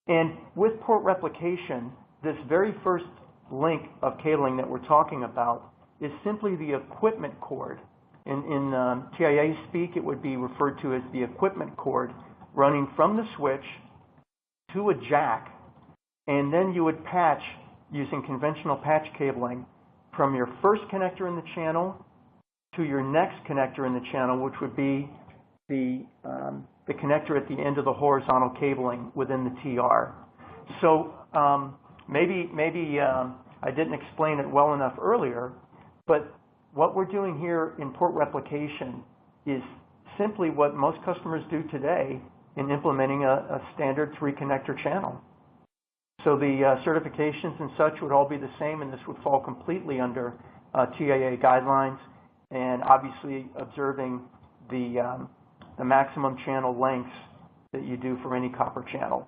And with port replication, this very first link of cabling that we're talking about is simply the equipment cord. In TIA speak, it would be referred to as the equipment cord running from the switch to a jack, and then you would patch using conventional patch cabling from your first connector in the channel to your next connector in the channel, which would be the connector at the end of the horizontal cabling within the TR. So maybe I didn't explain it well enough earlier, but what we're doing here in port replication is simply what most customers do today in implementing a standard 3 connector channel. So the certifications and such would all be the same, and this would fall completely under TIA guidelines, and obviously observing the maximum channel lengths that you do for any copper channel.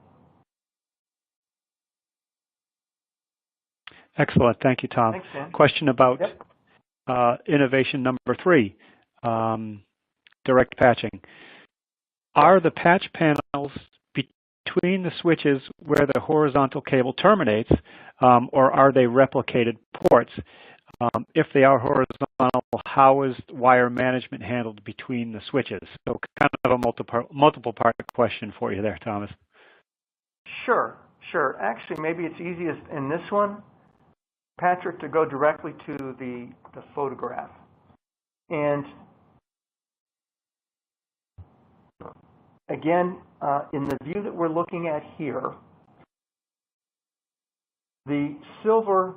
Excellent. Thank you, Tom. Thanks, Sam. Question about innovation number 3, direct patching. Are the patch panels between the switches where the horizontal cable terminates, or are they replicated ports? If they are horizontal, how is wire management handled between the switches? So kind of a multiple part question for you there, Thomas. Sure. Actually, maybe it's easiest in this one, Patrick, to go directly to the photograph. And again, in the view that we're looking at here, the silver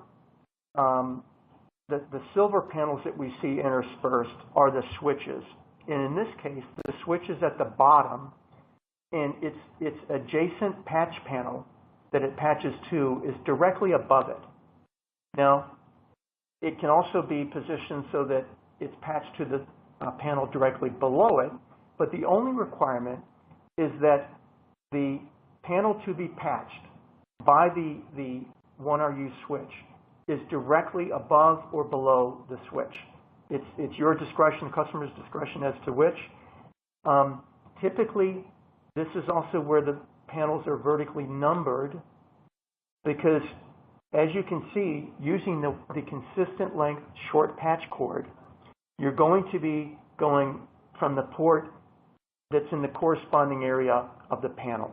the silver panels that we see interspersed are the switches. And in this case, the switch is at the bottom, and its adjacent patch panel that it patches to is directly above it. Now, it can also be positioned so that it's patched to the panel directly below it, but the only requirement is that the panel to be patched by the 1RU switch is directly above or below the switch. It's your discretion, customer's discretion as to which. Typically, this is also where the panels are vertically numbered, because as you can see, using the consistent length short patch cord, you're going to be going from the port that's in the corresponding area of the panel.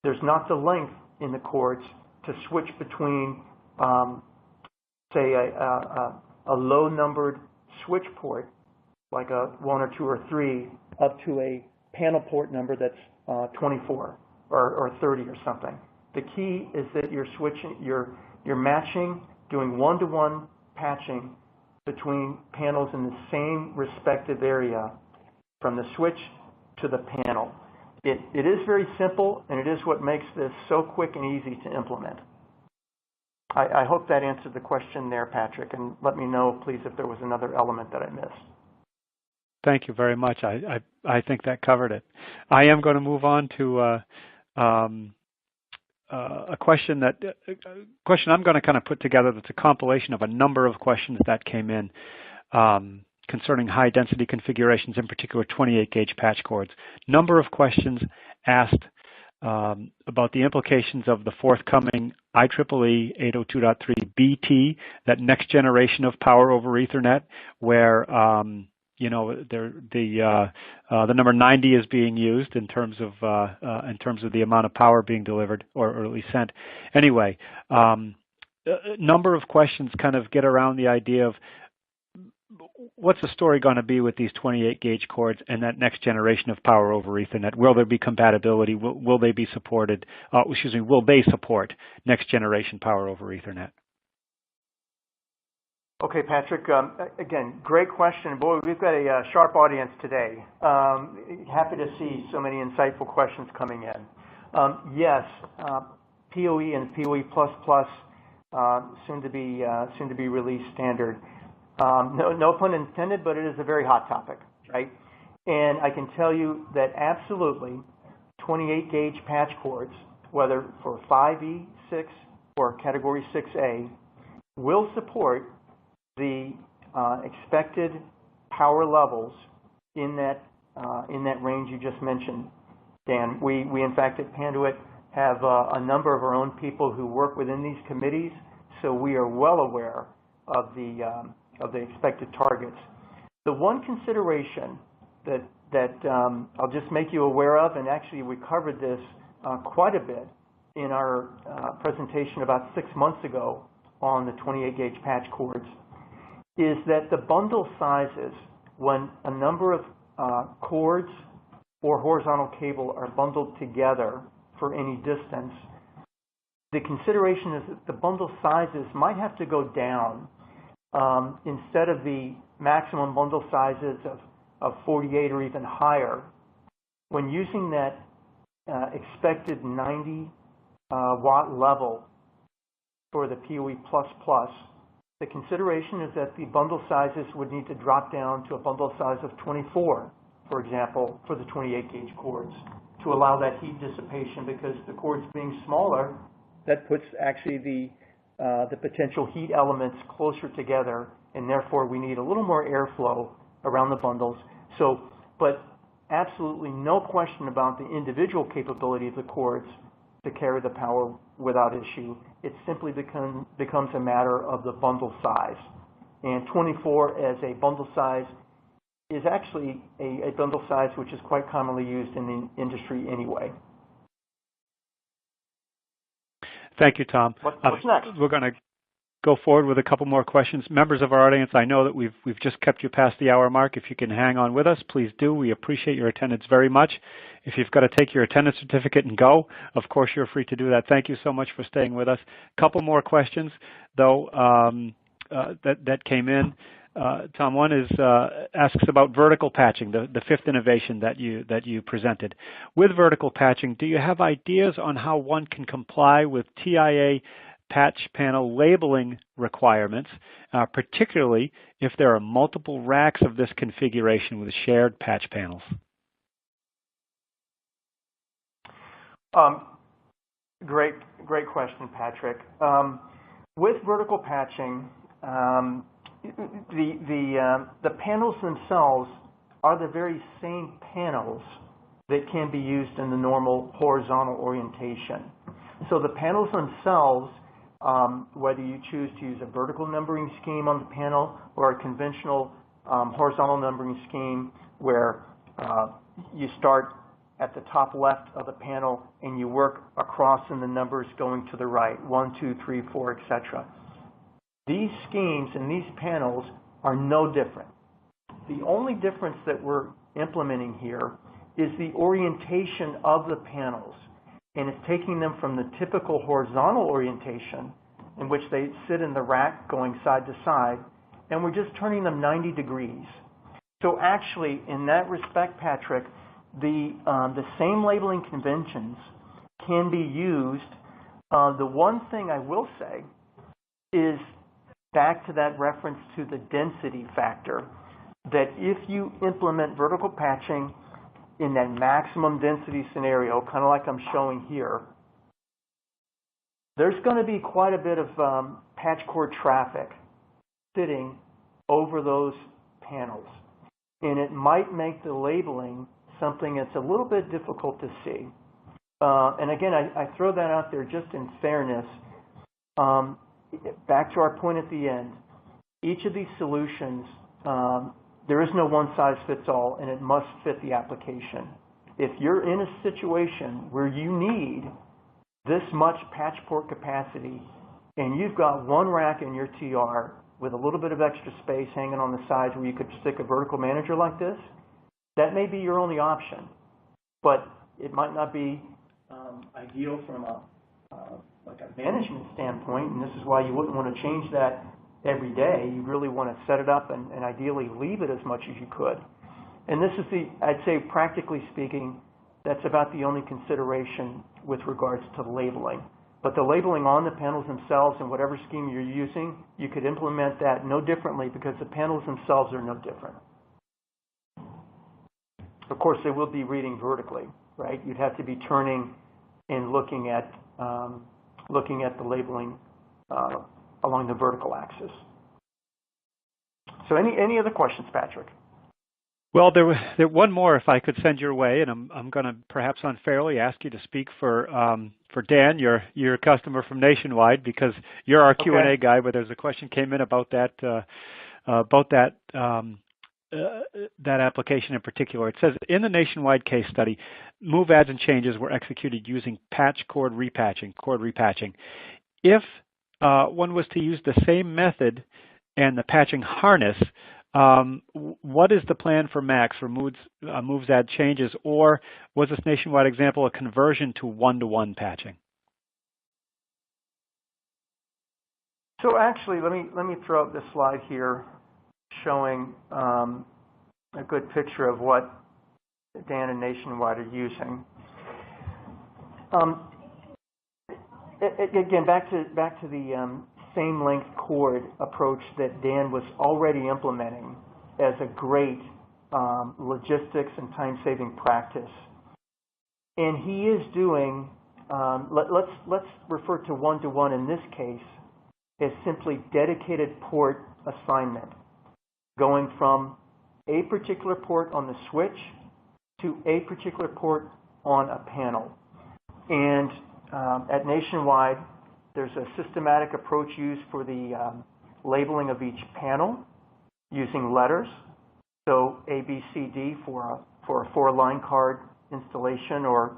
There's not the length in the cords to switch between say a low-numbered switch port, like a 1 or 2 or 3, up to a panel port number that's 24 or 30 or something. The key is that you're switching, you're matching, doing one-to-one patching between panels in the same respective area from the switch to the panel. It is very simple, and it is what makes this so quick and easy to implement. I hope that answered the question there, Patrick, and let me know, please, if there was another element that I missed. Thank you very much. I think that covered it. I am going to move on to a question I'm going to kind of put together that's a compilation of a number of questions that came in concerning high-density configurations, in particular 28-gauge patch cords. Number of questions asked about the implications of the forthcoming IEEE 802.3 BT, that next generation of power over Ethernet, where the number 90 is being used in terms of the amount of power being delivered or at least sent. Anyway, a number of questions kind of get around the idea of what's the story going to be with these 28-gauge cords and that next generation of power over Ethernet? Will there be compatibility? Will they be supported? Will they support next generation power over Ethernet? Okay, Patrick. Again, great question. Boy, we've got a sharp audience today. Happy to see so many insightful questions coming in. Yes, PoE and PoE++, soon to be released standard. No pun intended, but it is a very hot topic, right? And I can tell you that absolutely 28 gauge patch cords, whether for 5E, 6, or Category 6A, will support the expected power levels in that range you just mentioned, Dan. We in fact at Panduit have a number of our own people who work within these committees, so we are well aware of the expected targets. The one consideration that I'll just make you aware of, and actually we covered this quite a bit in our presentation about 6 months ago on the 28 gauge patch cords, is that the bundle sizes, when a number of cords or horizontal cable are bundled together for any distance, the consideration is that the bundle sizes might have to go down. Instead of the maximum bundle sizes of 48 or even higher, when using that expected 90 watt level for the PoE++, the consideration is that the bundle sizes would need to drop down to a bundle size of 24, for example, for the 28 gauge cords to allow that heat dissipation, because the cords being smaller, that puts actually the potential heat elements closer together, and therefore we need a little more airflow around the bundles. So, but absolutely no question about the individual capability of the cords to carry the power without issue. It simply becomes a matter of the bundle size. And 24 as a bundle size is actually a bundle size which is quite commonly used in the industry anyway. Thank you, Tom. What's next? We're going to go forward with a couple more questions. Members of our audience, I know that we've just kept you past the hour mark. If you can hang on with us, please do. We appreciate your attendance very much. If you've got to take your attendance certificate and go, of course you're free to do that. Thank you so much for staying with us. A couple more questions, though, that came in. Tom, one is asks about vertical patching, the fifth innovation that you presented. With vertical patching, do you have ideas on how one can comply with TIA patch panel labeling requirements, particularly if there are multiple racks of this configuration with shared patch panels? Great question, Patrick. With vertical patching, the panels themselves are the very same panels that can be used in the normal horizontal orientation. So the panels themselves, whether you choose to use a vertical numbering scheme on the panel or a conventional horizontal numbering scheme where you start at the top left of the panel and you work across in the numbers going to the right, 1, 2, 3, 4, etc. These schemes and these panels are no different. The only difference that we're implementing here is the orientation of the panels, and it's taking them from the typical horizontal orientation in which they sit in the rack going side to side, and we're just turning them 90 degrees. So actually, in that respect, Patrick, the same labeling conventions can be used. The one thing I will say is back to that reference to the density factor, that if you implement vertical patching in that maximum density scenario, kind of like I'm showing here, there's going to be quite a bit of patch cord traffic sitting over those panels. And it might make the labeling something that's a little bit difficult to see. And again, I throw that out there just in fairness. Back to our point at the end, each of these solutions, there is no one size fits all, and it must fit the application. If you're in a situation where you need this much patch port capacity, and you've got one rack in your TR with a little bit of extra space hanging on the sides where you could stick a vertical manager like this, that may be your only option. But it might not be ideal from like a management standpoint, and this is why you wouldn't want to change that every day. You really want to set it up and ideally leave it as much as you could. And this is I'd say practically speaking, That's about the only consideration with regards to labeling. But the labeling on the panels themselves and whatever scheme you're using, you could implement that no differently because the panels themselves are no different. Of course, they will be reading vertically, right? You'd have to be turning and looking at the labeling along the vertical axis. So any other questions, Patrick? Well, there one more, if I could send your way, and I'm going to perhaps unfairly ask you to speak for Dan, your customer from Nationwide, because you're our Q&A guy. But there's a question came in about that that application in particular. It says in the Nationwide case study, move adds and changes were executed using patch cord repatching. If one was to use the same method and the patching harness, what is the plan for Macs for moves, add, changes, or was this Nationwide example a conversion to one-to-one patching? So actually, let me throw up this slide here showing a good picture of what Dan and Nationwide are using. Again, back to the same length cord approach that Dan was already implementing as a great logistics and time-saving practice. And he is doing, let's refer to one-to-one in this case as simply dedicated port assignment, going from a particular port on the switch to a particular port on a panel. And at Nationwide, there's a systematic approach used for the labeling of each panel using letters. So A, B, C, D for a 4-line card installation, or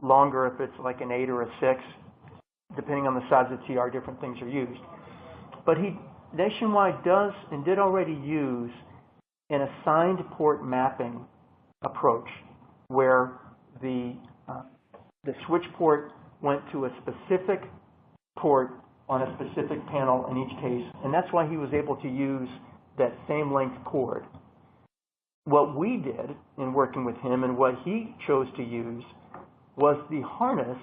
longer if it's like an 8 or a 6, depending on the size of the TR, different things are used. But Nationwide does and did already use an assigned port mapping approach, where the switch port went to a specific port on a specific panel in each case, and that's why he was able to use that same length cord. What we did in working with him and what he chose to use was the harness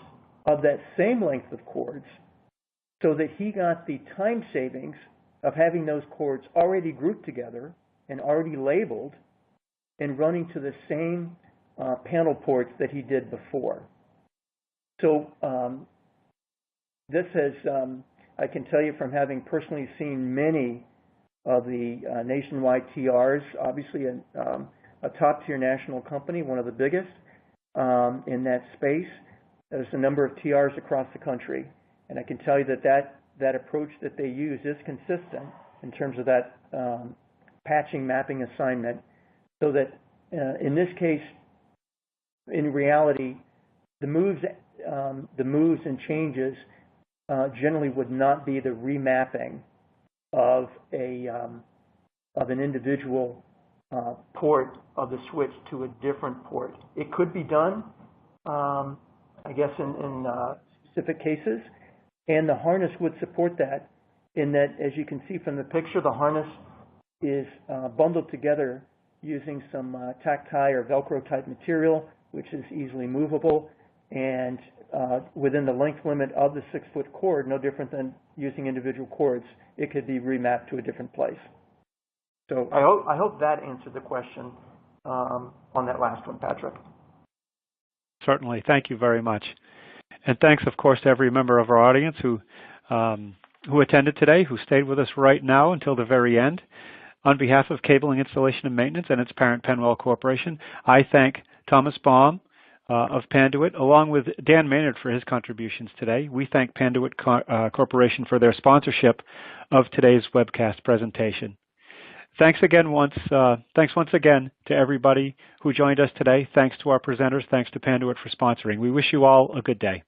of that same length of cords, so that he got the time savings of having those cords already grouped together and already labeled and running to the same panel ports that he did before. So this has, I can tell you from having personally seen many of the Nationwide TRs, obviously a top-tier national company, one of the biggest in that space. There's a number of TRs across the country, and I can tell you that approach that they use is consistent in terms of that patching mapping assignment, so that in this case, in reality, the moves and changes generally would not be the remapping of an individual port of the switch to a different port. It could be done, I guess, in specific cases, and the harness would support that, in that, as you can see from the picture, the harness is bundled together using some tack-tie or Velcro type material, which is easily movable, and within the length limit of the 6-foot cord, no different than using individual cords, it could be remapped to a different place. So I hope that answered the question on that last one, Patrick. Certainly. Thank you very much. And thanks, of course, to every member of our audience who attended today, who stayed with us right now until the very end. On behalf of Cabling Installation and Maintenance and its parent, Penwell Corporation, I thank Thomas Baum of Panduit, along with Dan Maynard for his contributions today. We thank Panduit Corporation for their sponsorship of today's webcast presentation. Thanks once again to everybody who joined us today. Thanks to our presenters. Thanks to Panduit for sponsoring. We wish you all a good day.